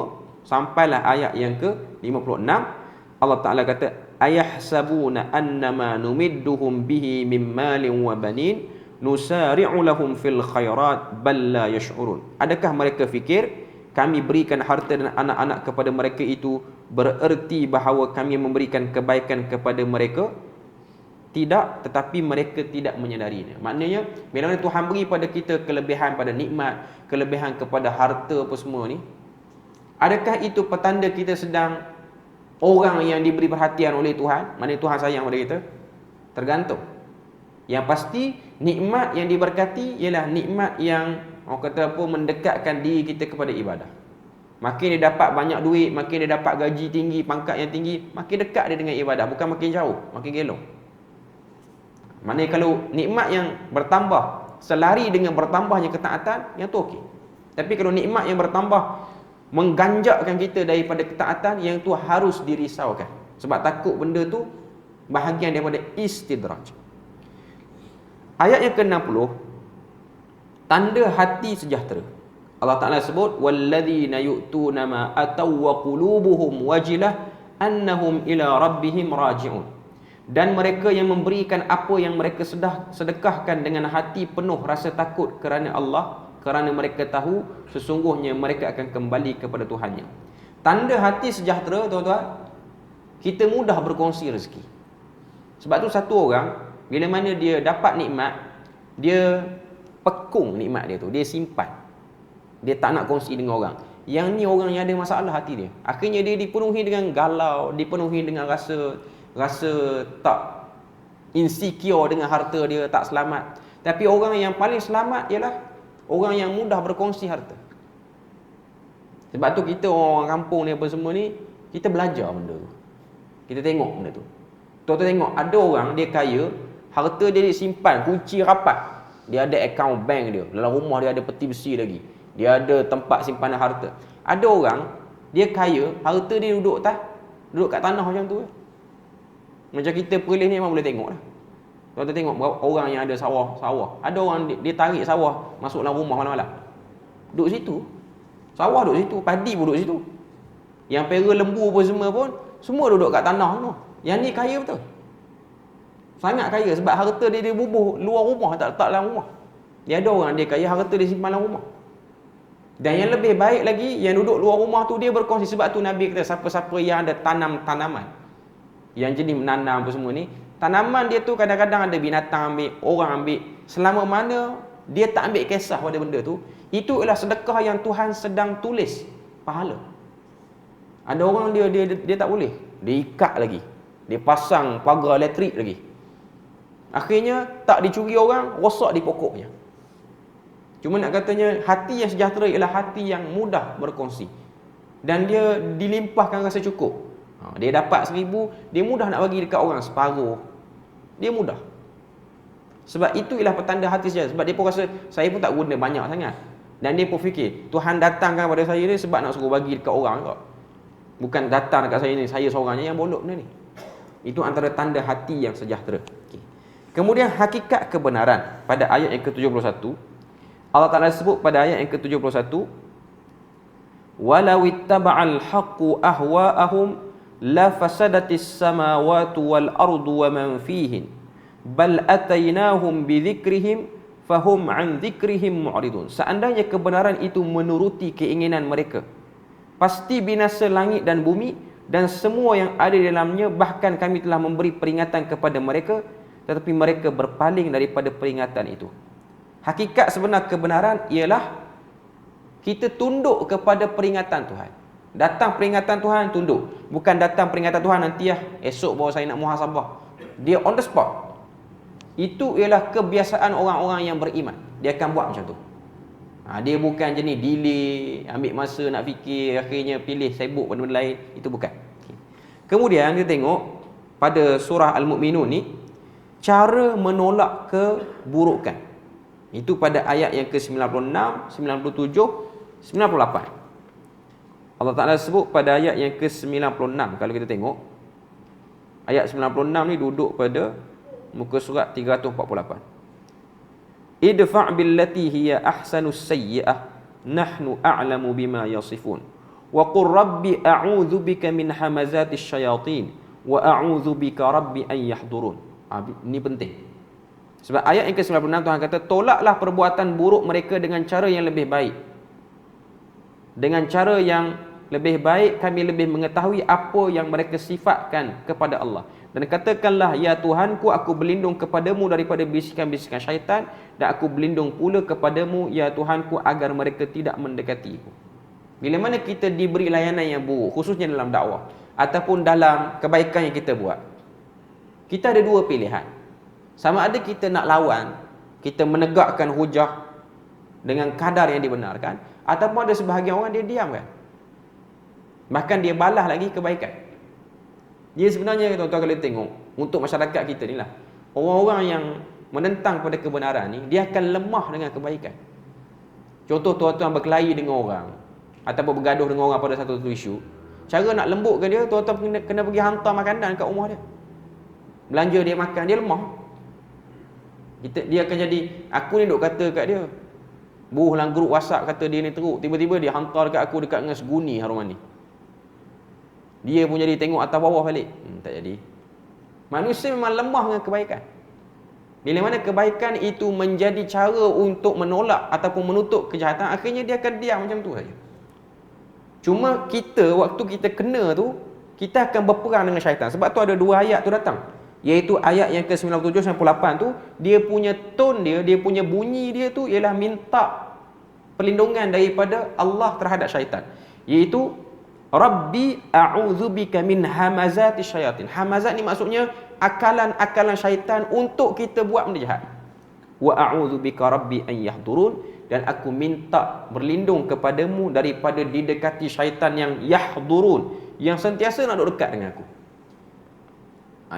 sampailah ayat yang ke-56. Allah Ta'ala kata, ayahsabuna annama numidduhum bihi min malin wa banin nusari'u lahum fil khairat bal la yash'urun. Adakah mereka fikir kami berikan harta dan anak-anak kepada mereka itu bererti bahawa kami memberikan kebaikan kepada mereka? Tidak, tetapi mereka tidak menyadarinya. Maknanya bila Tuhan beri pada kita kelebihan pada nikmat, kelebihan kepada harta apa semua ni, adakah itu petanda kita sedang orang yang diberi perhatian oleh Tuhan? Maknanya Tuhan sayang pada kita? Tergantung. Yang pasti nikmat yang diberkati ialah nikmat yang orang kata apa, mendekatkan diri kita kepada ibadah. Makin dia dapat banyak duit, makin dia dapat gaji tinggi, pangkat yang tinggi, makin dekat dia dengan ibadah, bukan makin jauh, makin gelong. Maknanya kalau nikmat yang bertambah selari dengan bertambahnya ketaatan, yang tu okey. Tapi kalau nikmat yang bertambah mengganjakkan kita daripada ketaatan, yang tu harus dirisaukan. Sebab takut benda tu bahagian daripada istidraj. Ayat yang ke-60, tanda hati sejahtera. Allah Ta'ala sebut, walladzina yu'tuna ma ataw wa qulubuhum wajilah annahum ila rabbihim raji'un. Dan mereka yang memberikan apa yang mereka sedekahkan dengan hati penuh rasa takut kerana Allah, kerana mereka tahu sesungguhnya mereka akan kembali kepada Tuhannya. Tanda hati sejahtera, tuan-tuan, kita mudah berkongsi rezeki. Sebab tu satu orang, bila mana dia dapat nikmat, dia pekung nikmat dia tu, dia simpan. Dia tak nak kongsi dengan orang. Yang ni orang yang ada masalah hati dia. Akhirnya dia dipenuhi dengan galau, dipenuhi dengan rasa tak insecure dengan harta dia, tak selamat. Tapi orang yang paling selamat ialah orang yang mudah berkongsi harta. Sebab tu kita orang kampung ni apa semua ni, kita belajar benda tu. Kita tengok benda tu. Tuan-tuan tengok, ada orang dia kaya, harta dia disimpan, kunci rapat. Dia ada akaun bank dia. Dalam rumah dia ada peti besi lagi. Dia ada tempat simpanan harta. Ada orang, dia kaya, harta dia duduk kat tanah macam tu. Macam kita Perlis ni memang boleh tengok lah. Tuan-tuan tengok orang yang ada sawah. Ada orang dia tarik sawah masuk dalam rumah malam-malam. Duduk situ. Sawah duduk situ, padi pun duduk situ. Yang pera lembu pun semua duduk kat tanah semua. Yang ni kaya betul. Sangat kaya sebab harta dia bubuh luar rumah, tak letak dalam rumah. Dia ada orang dia kaya, harta dia simpan dalam rumah. Dan yang lebih baik lagi, yang duduk luar rumah tu dia berkongsi. Sebab tu Nabi kata siapa-siapa yang ada tanam tanaman, yang jenis menanam apa semua ni, tanaman dia tu kadang-kadang ada binatang ambil, orang ambil. Selama mana dia tak ambil kisah pada benda tu, itu ialah sedekah yang Tuhan sedang tulis pahala. Ada orang dia tak boleh, dia ikat lagi, dia pasang pagar elektrik lagi. Akhirnya tak dicuri orang, rosak di pokoknya. Cuma nak katanya hati yang sejahtera ialah hati yang mudah berkongsi. Dan dia dilimpahkan rasa cukup. Dia dapat 1,000, dia mudah nak bagi dekat orang separuh. Dia mudah. Sebab itu ialah petanda hati sejahtera. Sebab dia pun rasa saya pun tak guna banyak sangat. Dan dia pun fikir Tuhan datangkan pada saya ni sebab nak suruh bagi dekat orang kot. Bukan datang dekat saya ni, saya seorangnya yang bolok benda ni. Itu antara tanda hati yang sejahtera. Okay. Kemudian hakikat kebenaran pada ayat yang ke-71, Allah Ta'ala sebut pada ayat yang ke-71, walau ittaba'al haqqu ahwa'ahum la fasadatis samawati wal ardu wa man fihin bal atainahum bidzikrihim fahum an dzikrihim mu'ridun. Seandainya kebenaran itu menuruti keinginan mereka, pasti binasa langit dan bumi dan semua yang ada di dalamnya, bahkan kami telah memberi peringatan kepada mereka, tetapi mereka berpaling daripada peringatan itu. Hakikat sebenar kebenaran ialah kita tunduk kepada peringatan Tuhan. Datang peringatan Tuhan, tunduk. Bukan datang peringatan Tuhan nanti esok baru saya nak muhasabah. Dia on the spot. Itu ialah kebiasaan orang-orang yang beriman. Dia akan buat macam tu. Dia bukan jenis delay, ambil masa nak fikir, akhirnya pilih sibuk benda-benda lain. Itu bukan. Kemudian kita tengok pada surah Al-Mu'minun ni, cara menolak keburukan. Itu pada ayat yang ke-96, 97, 98. Allah Ta'ala sebut pada ayat yang ke-96. Kalau kita tengok, ayat 96 ni duduk pada muka surat 348. Idfa' billati hiya ahsanus sayyi'ah nahnu a'lamu bima yasifun wa qur rabbi a'udzu bika min hamazatis syayatin wa a'udzu bika rabbi an yahdurun. Ini penting. Sebab ayat yang ke-96 Tuhan kata, tolaklah perbuatan buruk mereka dengan cara yang lebih baik. Dengan cara yang lebih baik kami lebih mengetahui apa yang mereka sifatkan kepada Allah. Dan katakanlah, ya Tuhanku, aku berlindung kepadamu daripada bisikan-bisikan syaitan, dan aku berlindung pula kepadamu, ya Tuhanku, agar mereka tidak mendekatiku. Bila mana kita diberi layanan yang buruk, khususnya dalam dakwah ataupun dalam kebaikan yang kita buat, kita ada dua pilihan. Sama ada kita nak lawan, kita menegakkan hujah dengan kadar yang dibenarkan, ataupun ada sebahagian orang dia diamkan. Bahkan dia balas lagi kebaikan. Dia sebenarnya, tuan-tuan kalau tengok, untuk masyarakat kita ni lah, orang-orang yang menentang pada kebenaran ni, dia akan lemah dengan kebaikan. Contoh, tuan-tuan berkelahi dengan orang, ataupun bergaduh dengan orang pada satu isu, cara nak lembutkan dia, tuan-tuan kena pergi hantar makanan kat rumah dia. Belanja dia makan, dia lemah. Dia akan jadi, aku ni duk kata kat dia, buruh dalam grup WhatsApp kata dia ni teruk, tiba-tiba dia hantar dekat aku dekat dengan seguni harum mani. Dia pun jadi tengok atas bawah balik. Tak jadi. Manusia memang lemah dengan kebaikan. Bila mana kebaikan itu menjadi cara untuk menolak ataupun menutup kejahatan, akhirnya dia akan diam macam tu saja. Cuma kita, waktu kita kena tu, kita akan berperang dengan syaitan. Sebab tu ada dua ayat tu datang. Iaitu ayat yang ke-97 dan 98 tu, dia punya tone dia punya bunyi dia tu ialah minta perlindungan daripada Allah terhadap syaitan. Iaitu Rabbi a'udzubika min hamazati syayatin. Hamazat ni maksudnya akalan-akalan syaitan untuk kita buat benda jahat. Wa a'udzubika rabbi an yahdurun, dan aku minta berlindung kepadamu daripada didekati syaitan yang yahdurun, yang sentiasa nak duduk dekat dengan aku.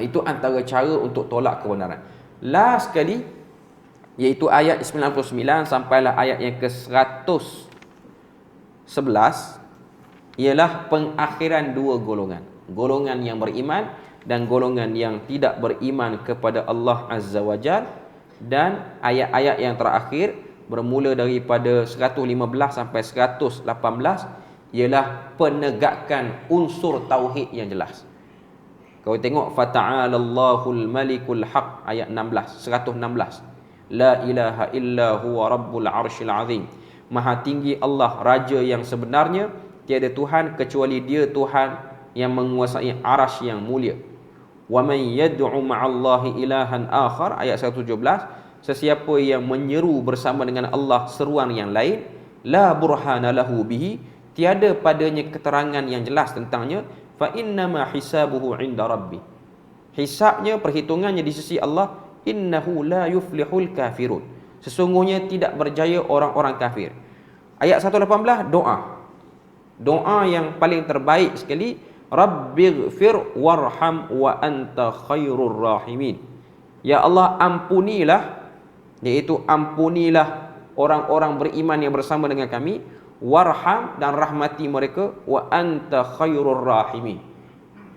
Itu antara cara untuk tolak kebenaran. Last sekali, iaitu ayat 99 sampailah ayat yang ke-111, ialah pengakhiran dua golongan. Golongan yang beriman dan golongan yang tidak beriman kepada Allah Azza wa Jal. Dan ayat-ayat yang terakhir bermula daripada 115 sampai 118 ialah penegakan unsur tauhid yang jelas. Kau tengok fata'alallahul malikul haq ayat 16, 116. La ilaha illa huwa rabbul arsyil azim. Maha tinggi Allah, raja yang sebenarnya, tiada Tuhan kecuali Dia Tuhan yang menguasai arasy yang mulia. Wa man yad'u ma'allahi ilahan akhar ayat 117. Sesiapa yang menyeru bersama dengan Allah seruan yang lain, la burhana lahu bihi, tiada padanya keterangan yang jelas tentangnya, fa innama hisabuhu 'inda rabbi. Hisabnya, perhitungannya di sisi Allah, innahu la yuflihul kafirun. Sesungguhnya tidak berjaya orang-orang kafir. Ayat 118 doa. Doa yang paling terbaik sekali, Rabbighfir warham wa anta khairur rahimin. Ya Allah, ampunilah, iaitu ampunilah orang-orang beriman yang bersama dengan kami, warham, dan rahmati mereka, wa anta khairur rahimin,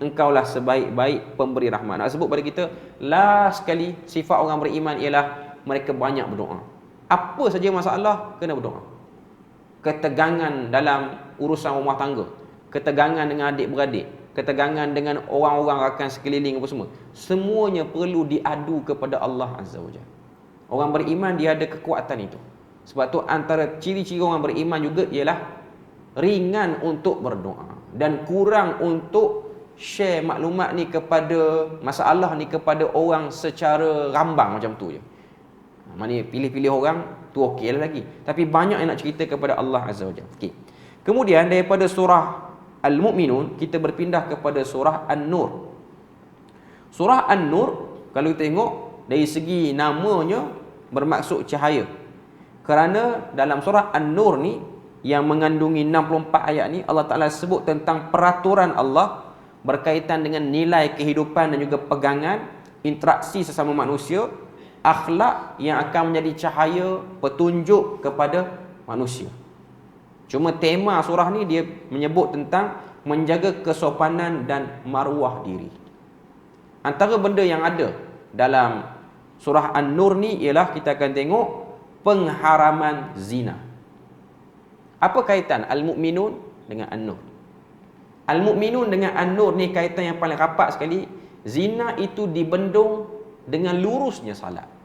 engkaulah sebaik-baik pemberi rahmat. Nak sebut pada kita, last sekali sifat orang beriman ialah mereka banyak berdoa. Apa saja masalah, kena berdoa. Ketegangan dalam urusan rumah tangga, ketegangan dengan adik-beradik, ketegangan dengan orang-orang rakan sekeliling apa semua, semuanya perlu diadu kepada Allah Azza wa Jalla. Orang beriman dia ada kekuatan itu. Sebab tu antara ciri-ciri orang beriman juga ialah ringan untuk berdoa dan kurang untuk share maklumat ni kepada, masalah ni kepada orang secara rambang macam tu je. Maknanya pilih-pilih orang tu okey lah lagi, tapi banyak yang nak cerita kepada Allah Azza wa Jalla. Okey. Kemudian daripada surah Al-Mu'minun kita berpindah kepada surah An-Nur. Surah An-Nur kalau kita tengok dari segi namanya bermaksud cahaya. Kerana dalam surah An-Nur ni yang mengandungi 64 ayat ni, Allah Ta'ala sebut tentang peraturan Allah berkaitan dengan nilai kehidupan dan juga pegangan, interaksi sesama manusia, akhlak yang akan menjadi cahaya petunjuk kepada manusia. Cuma tema surah ni dia menyebut tentang menjaga kesopanan dan maruah diri. Antara benda yang ada dalam surah An-Nur ni ialah kita akan tengok pengharaman zina. Apa kaitan Al-Mu'minun dengan An-Nur? Al-Mu'minun dengan An-Nur ni kaitan yang paling rapat sekali. Zina itu dibendung dengan lurusnya salat.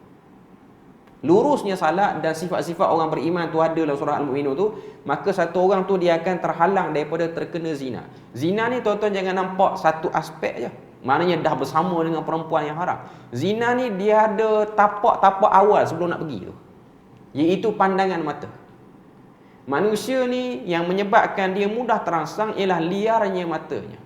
Lurusnya salat dan sifat-sifat orang beriman tu ada dalam surah Al-Mu'minun tu, maka satu orang tu dia akan terhalang daripada terkena zina. Zina ni tuan-tuan jangan nampak satu aspek je, maknanya dah bersama dengan perempuan yang haram. Zina ni dia ada tapak-tapak awal sebelum nak pergi tu, iaitu pandangan mata. Manusia ni yang menyebabkan dia mudah terangsang ialah liarnya matanya,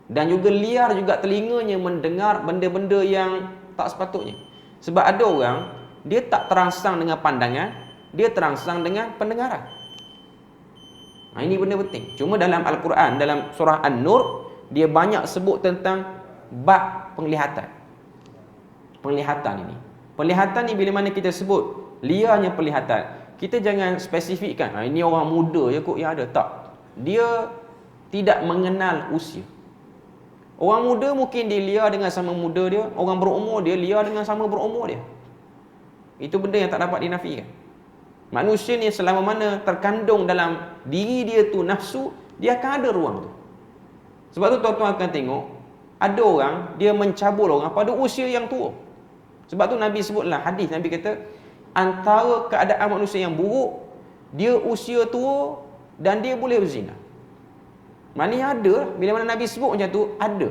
dan juga liar juga telinganya mendengar benda-benda yang tak sepatutnya. Sebab ada orang dia tak terangsang dengan pandangan, dia terangsang dengan pendengaran. Ini benda penting. Cuma dalam Al-Quran, dalam surah An-Nur, dia banyak sebut tentang bab penglihatan. Penglihatan ini. Penglihatan ni bila mana kita sebut liarnya penglihatan, kita jangan spesifikkan, ini orang muda je kot yang ada. Tak. Dia tidak mengenal usia. Orang muda mungkin dia liar dengan sama muda dia, orang berumur dia liar dengan sama berumur dia. Itu benda yang tak dapat dinafikan. Manusia ni selama mana terkandung dalam diri dia tu nafsu, dia akan ada ruang tu. Sebab tu tuan-tuan akan tengok ada orang dia mencabul orang pada usia yang tua. Sebab tu Nabi sebutlah hadis, Nabi kata antara keadaan manusia yang buruk, dia usia tua dan dia boleh berzina. Maknanya ada, bila mana Nabi sebut macam tu, ada.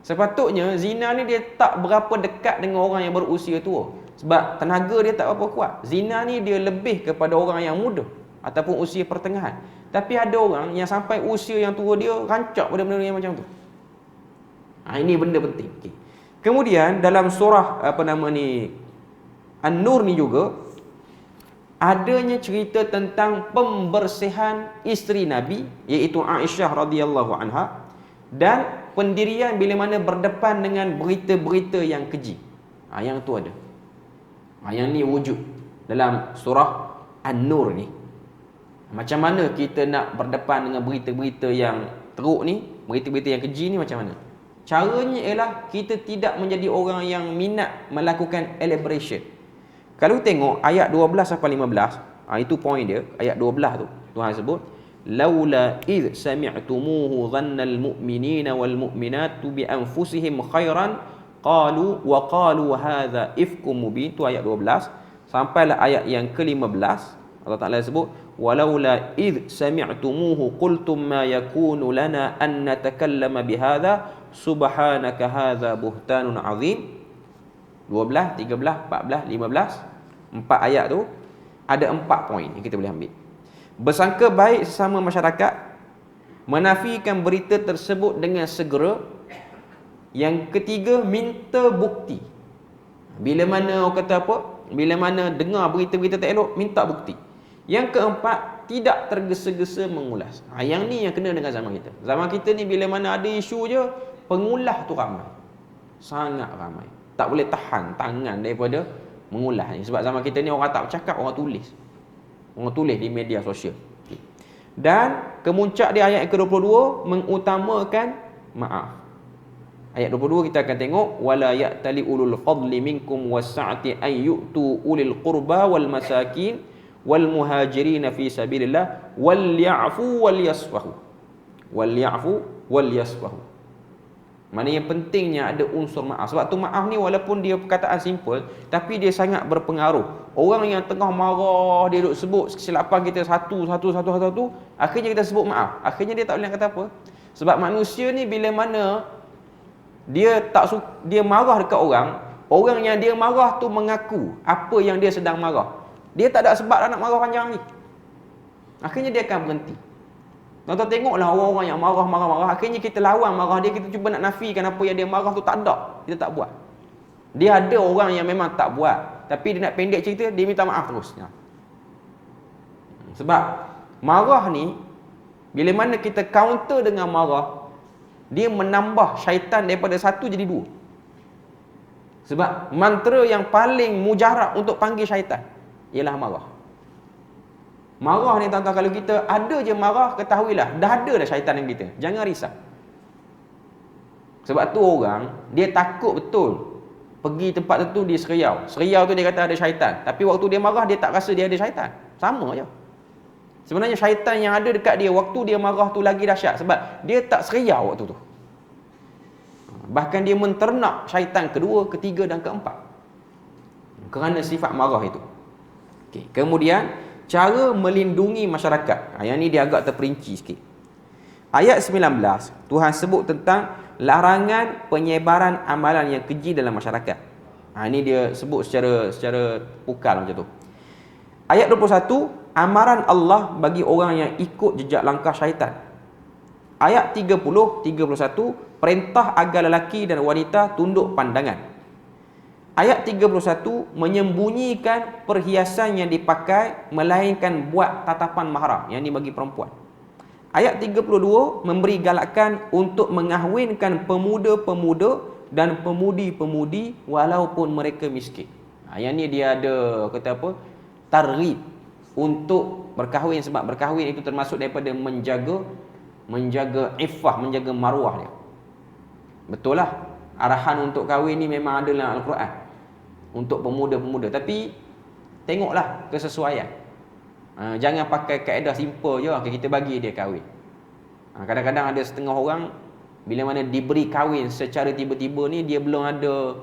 Sepatutnya zina ni dia tak berapa dekat dengan orang yang berusia tua, sebab tenaga dia tak berapa kuat. Zina ni dia lebih kepada orang yang muda ataupun usia pertengahan. Tapi ada orang yang sampai usia yang tua dia rancak pada benda yang macam tu. Ini benda penting. Okay. Kemudian dalam surah An-Nur ni juga adanya cerita tentang pembersihan isteri Nabi, iaitu Aisyah radhiyallahu anha, dan pendirian bila mana berdepan dengan berita-berita yang keji. Yang tu ada. Yang ni wujud dalam surah An-Nur ni. Macam mana kita nak berdepan dengan berita-berita yang teruk ni, berita-berita yang keji ni macam mana? Caranya ialah kita tidak menjadi orang yang minat melakukan elaboration. Kalau tengok ayat 12 sampai 15, itu point dia, ayat 12 tu. Tuhan sebut, laula id sami'tumuhu dhannal mu'minina wal mu'minatu bi anfusihim khairan qalu wa qalu hadza ifkum mubin. Tu ayat 12 sampailah ayat yang ke-15. Allah Taala sebut, walaula id sami'tumuhu qultum ma yakunu lana an natakallama bihadza subhanaka hadza buhtanun azim. 12, 13, 14, 15, 4 ayat tu ada 4 poin yang kita boleh ambil. Bersangka baik sesama masyarakat, menafikan berita tersebut dengan segera. Yang ketiga, minta bukti. Bila mana orang kata apa? Bila mana dengar berita-berita tak elok, minta bukti. Yang keempat, tidak tergesa-gesa mengulas. Yang ni yang kena dengan zaman kita. Zaman kita ni bila mana ada isu je, pengulas tu ramai. Sangat ramai. Tak boleh tahan tangan daripada mengulas ni. Sebab zaman kita ni orang tak bercakap, orang tulis. Orang tulis di media sosial. Okay. Dan kemuncak di ayat yang ke-22 mengutamakan maaf. Ayat 22 kita akan tengok, wala ya'tali ulul fadli minkum was-sa'ati ay yu'tu ulil qurba wal masakin wal muhajirin fi sabilillah wal ya'fu wal yasfahu. Wal ya'fu wal yasfahu. Mana yang pentingnya ada unsur maaf. Sebab tu maaf ni walaupun dia perkataan simple, tapi dia sangat berpengaruh. Orang yang tengah marah, dia duk sebut kesilapan kita satu, akhirnya kita sebut maaf. Akhirnya dia tak boleh kata apa. Sebab manusia ni bila mana dia marah dekat orang yang dia marah tu mengaku apa yang dia sedang marah. Dia tak ada sebab nak marah panjang ni. Akhirnya dia akan berhenti. Tuan-tuan tengoklah orang-orang yang marah, akhirnya kita lawan marah dia, kita cuba nak nafikan apa yang dia marah tu tak ada. Kita tak buat. Dia ada orang yang memang tak buat, tapi dia nak pendek cerita, dia minta maaf terus. Sebab marah ni, bila mana kita counter dengan marah, dia menambah syaitan daripada 1 jadi 2. Sebab mantra yang paling mujarab untuk panggil syaitan ialah marah. Marah ni tuan-tuan, kalau kita ada je marah, ketahuilah dah ada dah syaitan yang kita. Jangan risau. Sebab tu orang dia takut betul pergi tempat tertentu dia seriau. Seriau tu dia kata ada syaitan, tapi waktu dia marah dia tak rasa dia ada syaitan. Sama je. Sebenarnya syaitan yang ada dekat dia waktu dia marah tu lagi dahsyat, sebab dia tak seriau waktu tu. Bahkan dia menternak syaitan kedua, ketiga dan keempat kerana sifat marah itu. Okay. Kemudian cara melindungi masyarakat. Yang ni dia agak terperinci sikit. Ayat 19 Tuhan sebut tentang larangan penyebaran amalan yang keji dalam masyarakat. Ini dia sebut secara pukal macam tu. Ayat 21, amaran Allah bagi orang yang ikut jejak langkah syaitan. Ayat 30, 31, perintah agar lelaki dan wanita tunduk pandangan. Ayat 31, menyembunyikan perhiasan yang dipakai melainkan buat tatapan mahram. Yang ini bagi perempuan. Ayat 32, memberi galakan untuk mengahwinkan pemuda-pemuda dan pemudi-pemudi walaupun mereka miskin. Yang ni dia ada kata apa? Targhib untuk berkahwin, sebab berkahwin itu termasuk daripada menjaga iffah, menjaga maruah dia. Betul lah, arahan untuk kahwin ni memang ada dalam Al-Quran untuk pemuda-pemuda, tapi tengoklah kesesuaian. Jangan pakai kaedah simple je, kita bagi dia kahwin. Kadang-kadang ada setengah orang bila mana diberi kahwin secara tiba-tiba ni, dia belum ada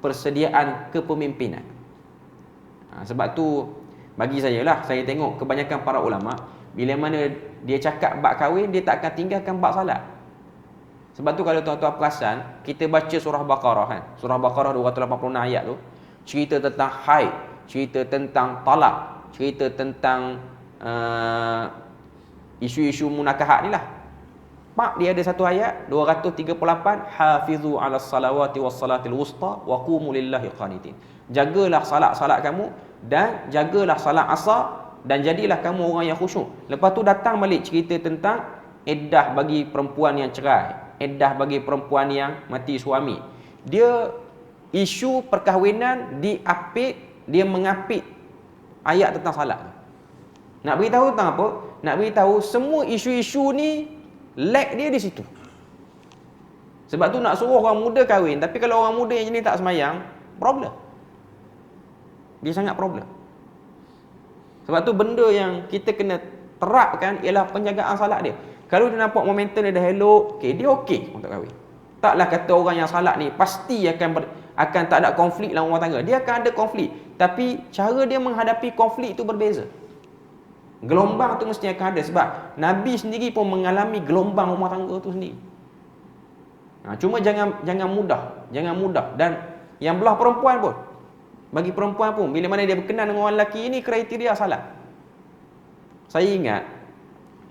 persediaan kepemimpinan. Sebab tu bagi saya lah, saya tengok kebanyakan para ulama bila mana dia cakap bab kahwin, dia tak akan tinggalkan bab salat. Sebab tu kalau tuan-tuan perasan, kita baca surah Baqarah kan, surah Baqarah 286 ayat tu cerita tentang haid, cerita tentang talak, cerita tentang isu-isu munakahat ni lah. Mak dia ada satu ayat 238, hafizu 'alas salawati was salatil wusta wa qumu lillahi qanitin. Jagalah salat-salat kamu dan jagalah salat asar dan jadilah kamu orang yang khusyuk. Lepas tu datang balik cerita tentang iddah bagi perempuan yang cerai. iddah bagi perempuan yang mati suami. Dia isu perkahwinan diapit, dia mengapit ayat tentang salat. Nak beritahu tentang apa? Nak beritahu semua isu-isu ni lag dia di situ. Sebab tu nak suruh orang muda kahwin, tapi kalau orang muda yang jenis tak semayang, problem. Dia sangat problem. Sebab tu benda yang kita kena terapkan ialah penjagaan salat dia. Kalau dia nampak momentum dia dah elok, dia okey untuk kahwin. Taklah kata orang yang salat ni pasti akan tak ada konflik dalam rumah tangga. Dia akan ada konflik, tapi cara dia menghadapi konflik itu berbeza. Gelombang tu mesti akan ada, sebab Nabi sendiri pun mengalami gelombang rumah tangga tu sendiri. Cuma jangan mudah. Dan yang belah perempuan pun, bagi perempuan pun, bila mana dia berkenan dengan orang lelaki, ini kriteria salat. Saya ingat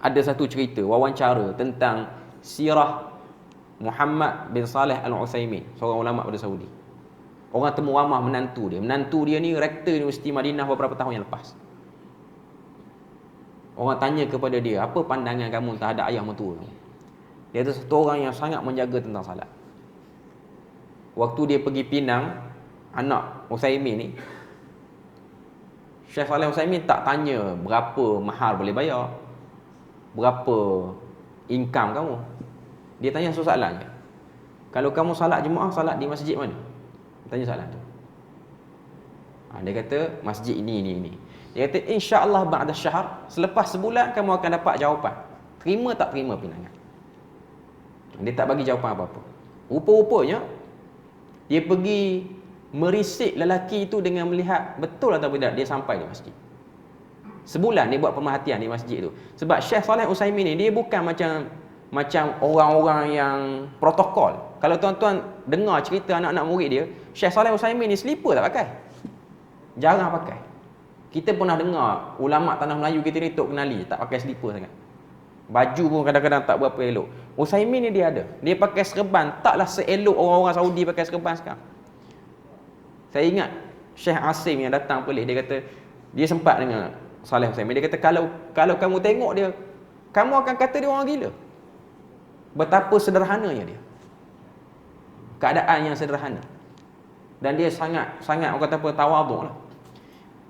ada satu cerita wawancara tentang sirah Muhammad bin Saleh Al-Utsaimin, seorang ulama pada Saudi. Orang temu ramah menantu dia. Menantu dia ni rektor Universiti Madinah beberapa tahun yang lepas. Orang tanya kepada dia, apa pandangan kamu terhadap ayah mertua kamu? Dia tu satu orang yang sangat menjaga tentang salat. Waktu dia pergi Pinang, anak Utsaimin ni, Syekh Saleh Utsaimin tak tanya berapa mahar boleh bayar, berapa income kamu. Dia tanya soalan je. Kalau kamu salat jemaah, salat di masjid mana? Dia tanya soalan tu. Dia kata masjid ini. Dia kata insya-Allah ba'da syahr, selepas sebulan kamu akan dapat jawapan. Terima tak terima pinangan. Dia tak bagi jawapan apa-apa. Rupa-rupanya dia pergi merisik lelaki itu dengan melihat betul atau tidak dia sampai di masjid. Sebulan dia buat pemerhatian di masjid tu. Sebab Syekh Saleh Utsaimin ni dia bukan macam orang-orang yang protokol. Kalau tuan-tuan dengar cerita anak-anak murid dia, Syekh Saleh Utsaimin ni slipper tak pakai. Jarang pakai. Kita pernah dengar ulama tanah Melayu kita ni tok kenali tak pakai slipper sangat. Baju pun kadang-kadang tak berapa elok. Utsaimin ni dia ada. Dia pakai serban, taklah seelok orang-orang Saudi pakai serban sekarang. Saya ingat Syekh Asim yang datang polis, dia kata dia sempat dengan Saleh Utsaimin. Dia kata kalau kamu tengok dia, kamu akan kata dia orang gila. Betapa sederhananya dia. Keadaan yang sederhana. Dan dia sangat orang kata apa, tawaduk lah.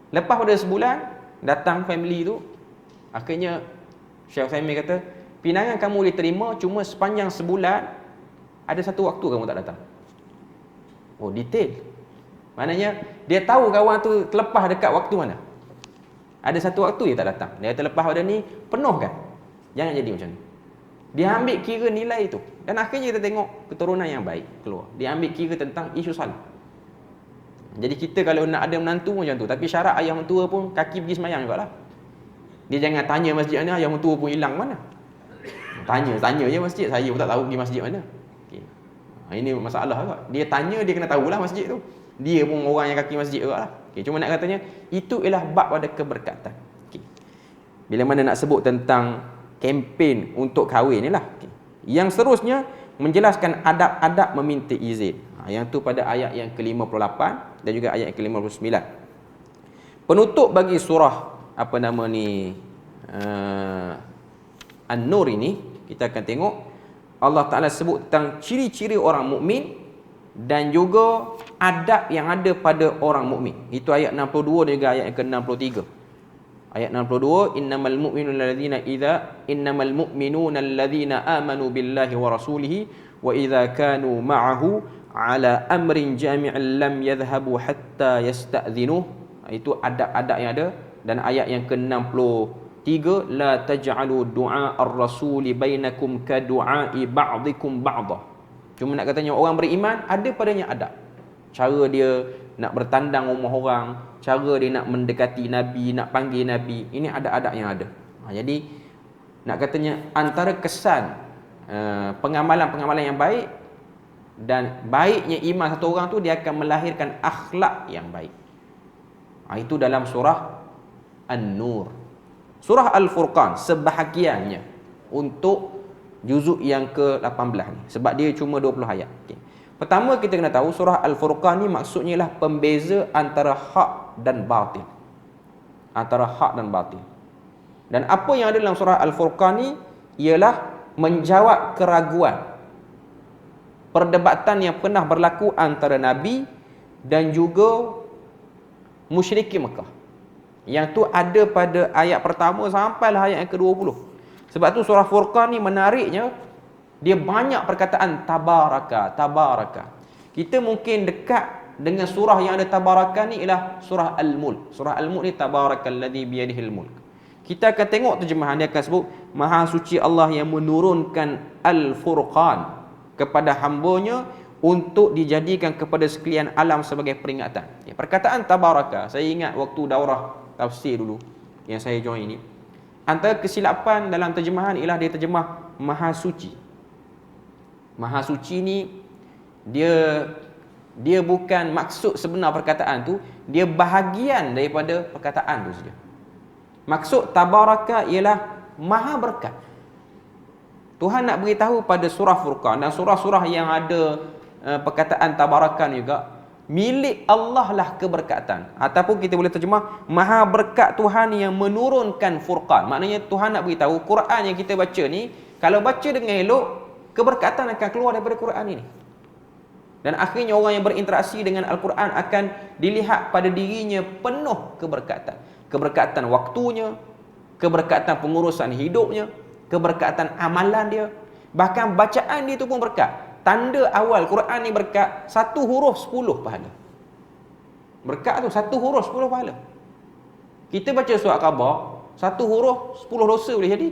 Lepas pada sebulan, datang family tu, akhirnya Syekh Utsaimin kata, pinangan kamu diterima, cuma sepanjang sebulan ada satu waktu kamu tak datang. Oh, detail. Maknanya dia tahu kawan tu terlepas dekat waktu mana. Ada satu waktu dia tak datang. Dia kata lepas pada ni penuh kan. Jangan jadi macam ni. Dia ambil kira nilai itu. Dan akhirnya kita tengok keturunan yang baik keluar. Dia ambil kira tentang isu salat. Jadi kita kalau nak ada menantu macam tu, tapi syarat ayah mentua pun kaki pergi semayang jugalah. Dia jangan tanya masjid mana, ayah mentua pun hilang mana. Tanya je masjid, saya pun tak tahu pergi masjid mana. Okay. Ini masalah juga. Dia tanya, dia kena tahulah masjid tu. Dia pun orang yang kaki masjid jugalah. Okay. Cuma nak katanya, itu ialah bab pada keberkatan. Okay. Bila mana nak sebut tentang kempen untuk kahwin ni lah. Okay. Yang seterusnya, menjelaskan adab-adab meminta izin. Yang tu pada ayat yang ke-58 dan juga ayat yang ke-59. Penutup bagi surah An-Nur ini, kita akan tengok Allah Ta'ala sebut tentang ciri-ciri orang mukmin dan juga adab yang ada pada orang mukmin. Itu ayat 62 dan juga ayat yang ke-63. Ayat 62, innamal mu'minuna alladhina amanu billahi wa rasulihi wa idza kanu ma'ahu ala amrin jami'in lam yadhhabu hatta yasta'dhinuh. Itu adab-adab yang ada. Dan ayat yang ke-63, la taj'alu du'a ar-rasuli bainakum ka du'a'i ba'dikum ba'dha. Cuma nak katanya orang beriman ada padanya adab. Cara dia nak bertandang rumah orang, cara dia nak mendekati Nabi, nak panggil Nabi, ini adab-adab yang ada. Jadi nak katanya antara kesan pengamalan-pengamalan yang baik dan baiknya iman satu orang tu, dia akan melahirkan akhlak yang baik. Itu dalam surah An-Nur. Surah Al-Furqan sebahagiannya untuk juzuk yang ke-18 ni, sebab dia cuma 20 ayat. Okay. Pertama kita kena tahu surah Al-Furqan ni maksudnya ialah pembeza antara hak dan batil. Antara hak dan batil. Dan apa yang ada dalam surah Al-Furqan ni ialah menjawab keraguan perdebatan yang pernah berlaku antara Nabi dan juga musyrikin Mekah. Yang tu ada pada ayat pertama sampailah ayat yang ke-20. Sebab tu surah Furqan ni menariknya, dia banyak perkataan tabaraka, tabaraka. Kita mungkin dekat dengan surah yang ada tabaraka ni ialah surah Al-Mulk. Surah Al-Mulk ni tabarakalladzi biyadihil mulk. Kita akan tengok terjemahan dia akan sebut Maha suci Allah yang menurunkan Al-Furqan kepada hamba-Nya untuk dijadikan kepada sekalian alam sebagai peringatan. Perkataan tabaraka, saya ingat waktu daurah tafsir dulu yang saya join ini, antara kesilapan dalam terjemahan ialah dia terjemah Maha Suci. Maha Suci ni dia bukan maksud sebenar perkataan tu, dia bahagian daripada perkataan tu saja. Maksud tabaraka ialah maha berkat. Tuhan nak beritahu pada surah Furqan dan surah-surah yang ada perkataan tabarakan juga, milik Allah lah keberkatan. Ataupun kita boleh terjemah maha berkat Tuhan yang menurunkan Furqan. Maknanya Tuhan nak beritahu Quran yang kita baca ni, kalau baca dengan elok, keberkatan akan keluar daripada Quran ini. Dan akhirnya orang yang berinteraksi dengan Al-Quran akan dilihat pada dirinya penuh keberkatan. Keberkatan waktunya, keberkatan pengurusan hidupnya, keberkatan amalan dia. Bahkan bacaan dia tu pun berkat. Tanda awal Quran ni berkat, 1 huruf 10 pahala. Berkat tu 1 huruf 10 pahala. Kita baca surat khabar, 1 huruf 10 dosa boleh jadi.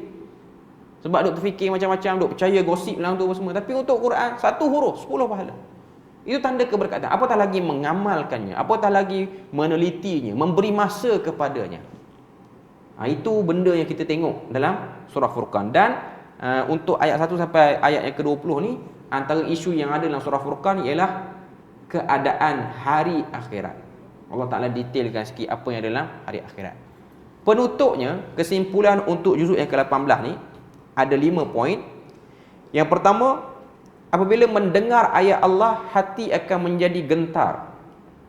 Sebab duk terfikir macam-macam, duk percaya gosip dalam tu apa semua. Tapi untuk Quran, 1 huruf 10 pahala. Itu tanda keberkatan. Apatah lagi mengamalkannya, apatah lagi menelitinya, memberi masa kepadanya. Itu benda yang kita tengok dalam surah Furqan. Dan untuk ayat 1 sampai ayat yang ke-20 ni, antara isu yang ada dalam surah Furqan ialah keadaan hari akhirat. Allah Ta'ala detailkan sikit apa yang ada dalam hari akhirat. Penutupnya, kesimpulan untuk juzuk yang ke-18 ni ada 5 poin. Yang pertama, apabila mendengar ayat Allah, hati akan menjadi gentar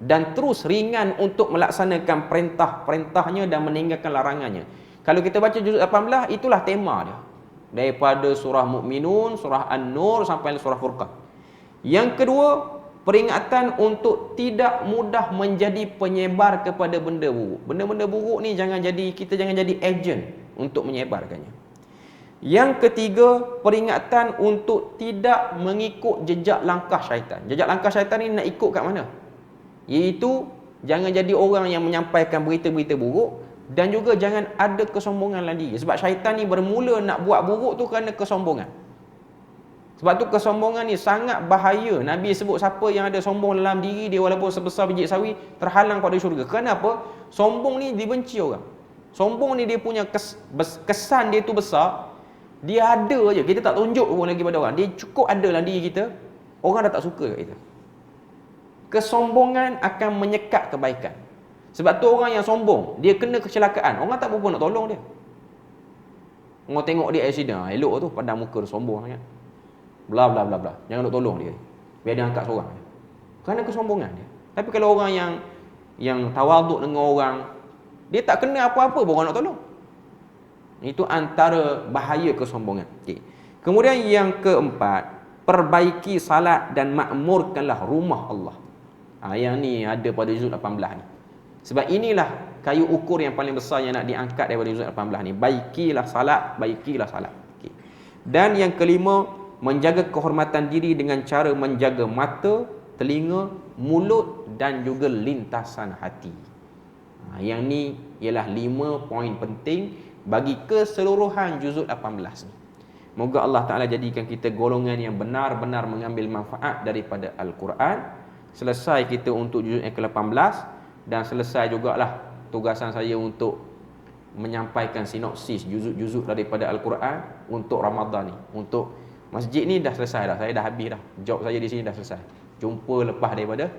dan terus ringan untuk melaksanakan perintah-perintahnya dan meninggalkan larangannya. Kalau kita baca juzuk 18, itulah tema dia. Daripada surah Mukminun, surah An-Nur sampai surah Furqan. Yang kedua, peringatan untuk tidak mudah menjadi penyebar kepada benda buruk. Benda-benda buruk ni kita jangan jadi ejen untuk menyebarkannya. Yang ketiga, peringatan untuk tidak mengikut jejak langkah syaitan. Jejak langkah syaitan ni nak ikut kat mana? Iaitu jangan jadi orang yang menyampaikan berita-berita buruk, dan juga jangan ada kesombongan dalam diri. Sebab syaitan ni bermula nak buat buruk tu kerana kesombongan. Sebab tu kesombongan ni sangat bahaya. Nabi sebut siapa yang ada sombong dalam diri dia walaupun sebesar biji sawi, terhalang pada syurga. Kenapa? Sombong ni dibenci orang. Sombong ni dia punya kesan dia tu besar. Dia ada je, kita tak tunjuk pun lagi pada orang. Dia cukup ada dalam diri kita, orang dah tak suka kat kita. Kesombongan akan menyekat kebaikan. Sebab tu orang yang sombong, dia kena kecelakaan, orang tak berapa nak tolong dia. Orang tengok dia accident, elok tu pandang muka dia sombong sangat. Bla bla bla bla. Jangan nak tolong dia. Biar dia angkat seorang. Kerana kesombongan dia. Tapi kalau orang yang tawaduk dengan orang, dia tak kena apa-apa pun orang nak tolong. Itu antara bahaya kesombongan. Okay. Kemudian yang keempat, perbaiki salat dan makmurkanlah rumah Allah. Yang ni ada pada juzuk 18 ni. Sebab inilah kayu ukur yang paling besar yang nak diangkat daripada juzuk 18 ni. Baikilah salat, baikilah salat. Okay. Dan yang kelima, menjaga kehormatan diri dengan cara menjaga mata, telinga, mulut dan juga lintasan hati. Yang ni ialah 5 poin penting bagi keseluruhan juzuk 18 ni. Moga Allah Ta'ala jadikan kita golongan yang benar-benar mengambil manfaat daripada Al-Quran. Selesai kita untuk juzuk yang ke-18, dan selesai jugalah tugasan saya untuk menyampaikan sinopsis juzuk-juzuk daripada Al-Quran untuk Ramadan ni. Untuk masjid ni dah selesai dah, saya dah habis dah. Job saya di sini dah selesai. Jumpa lepas daripada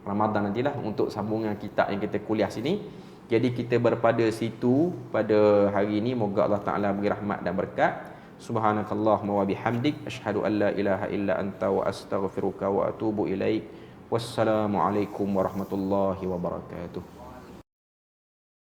Ramadan nantilah untuk sambungan kitab yang kita kuliah sini. Jadi kita berpada situ pada hari ini. Moga Allah Ta'ala beri rahmat dan berkat. Subhanakallahumma wa bihamdik, asyhadu an la ilaha illa anta wa astaghfiruka wa atubu ilaik. Wassalamualaikum warahmatullahi wabarakatuh.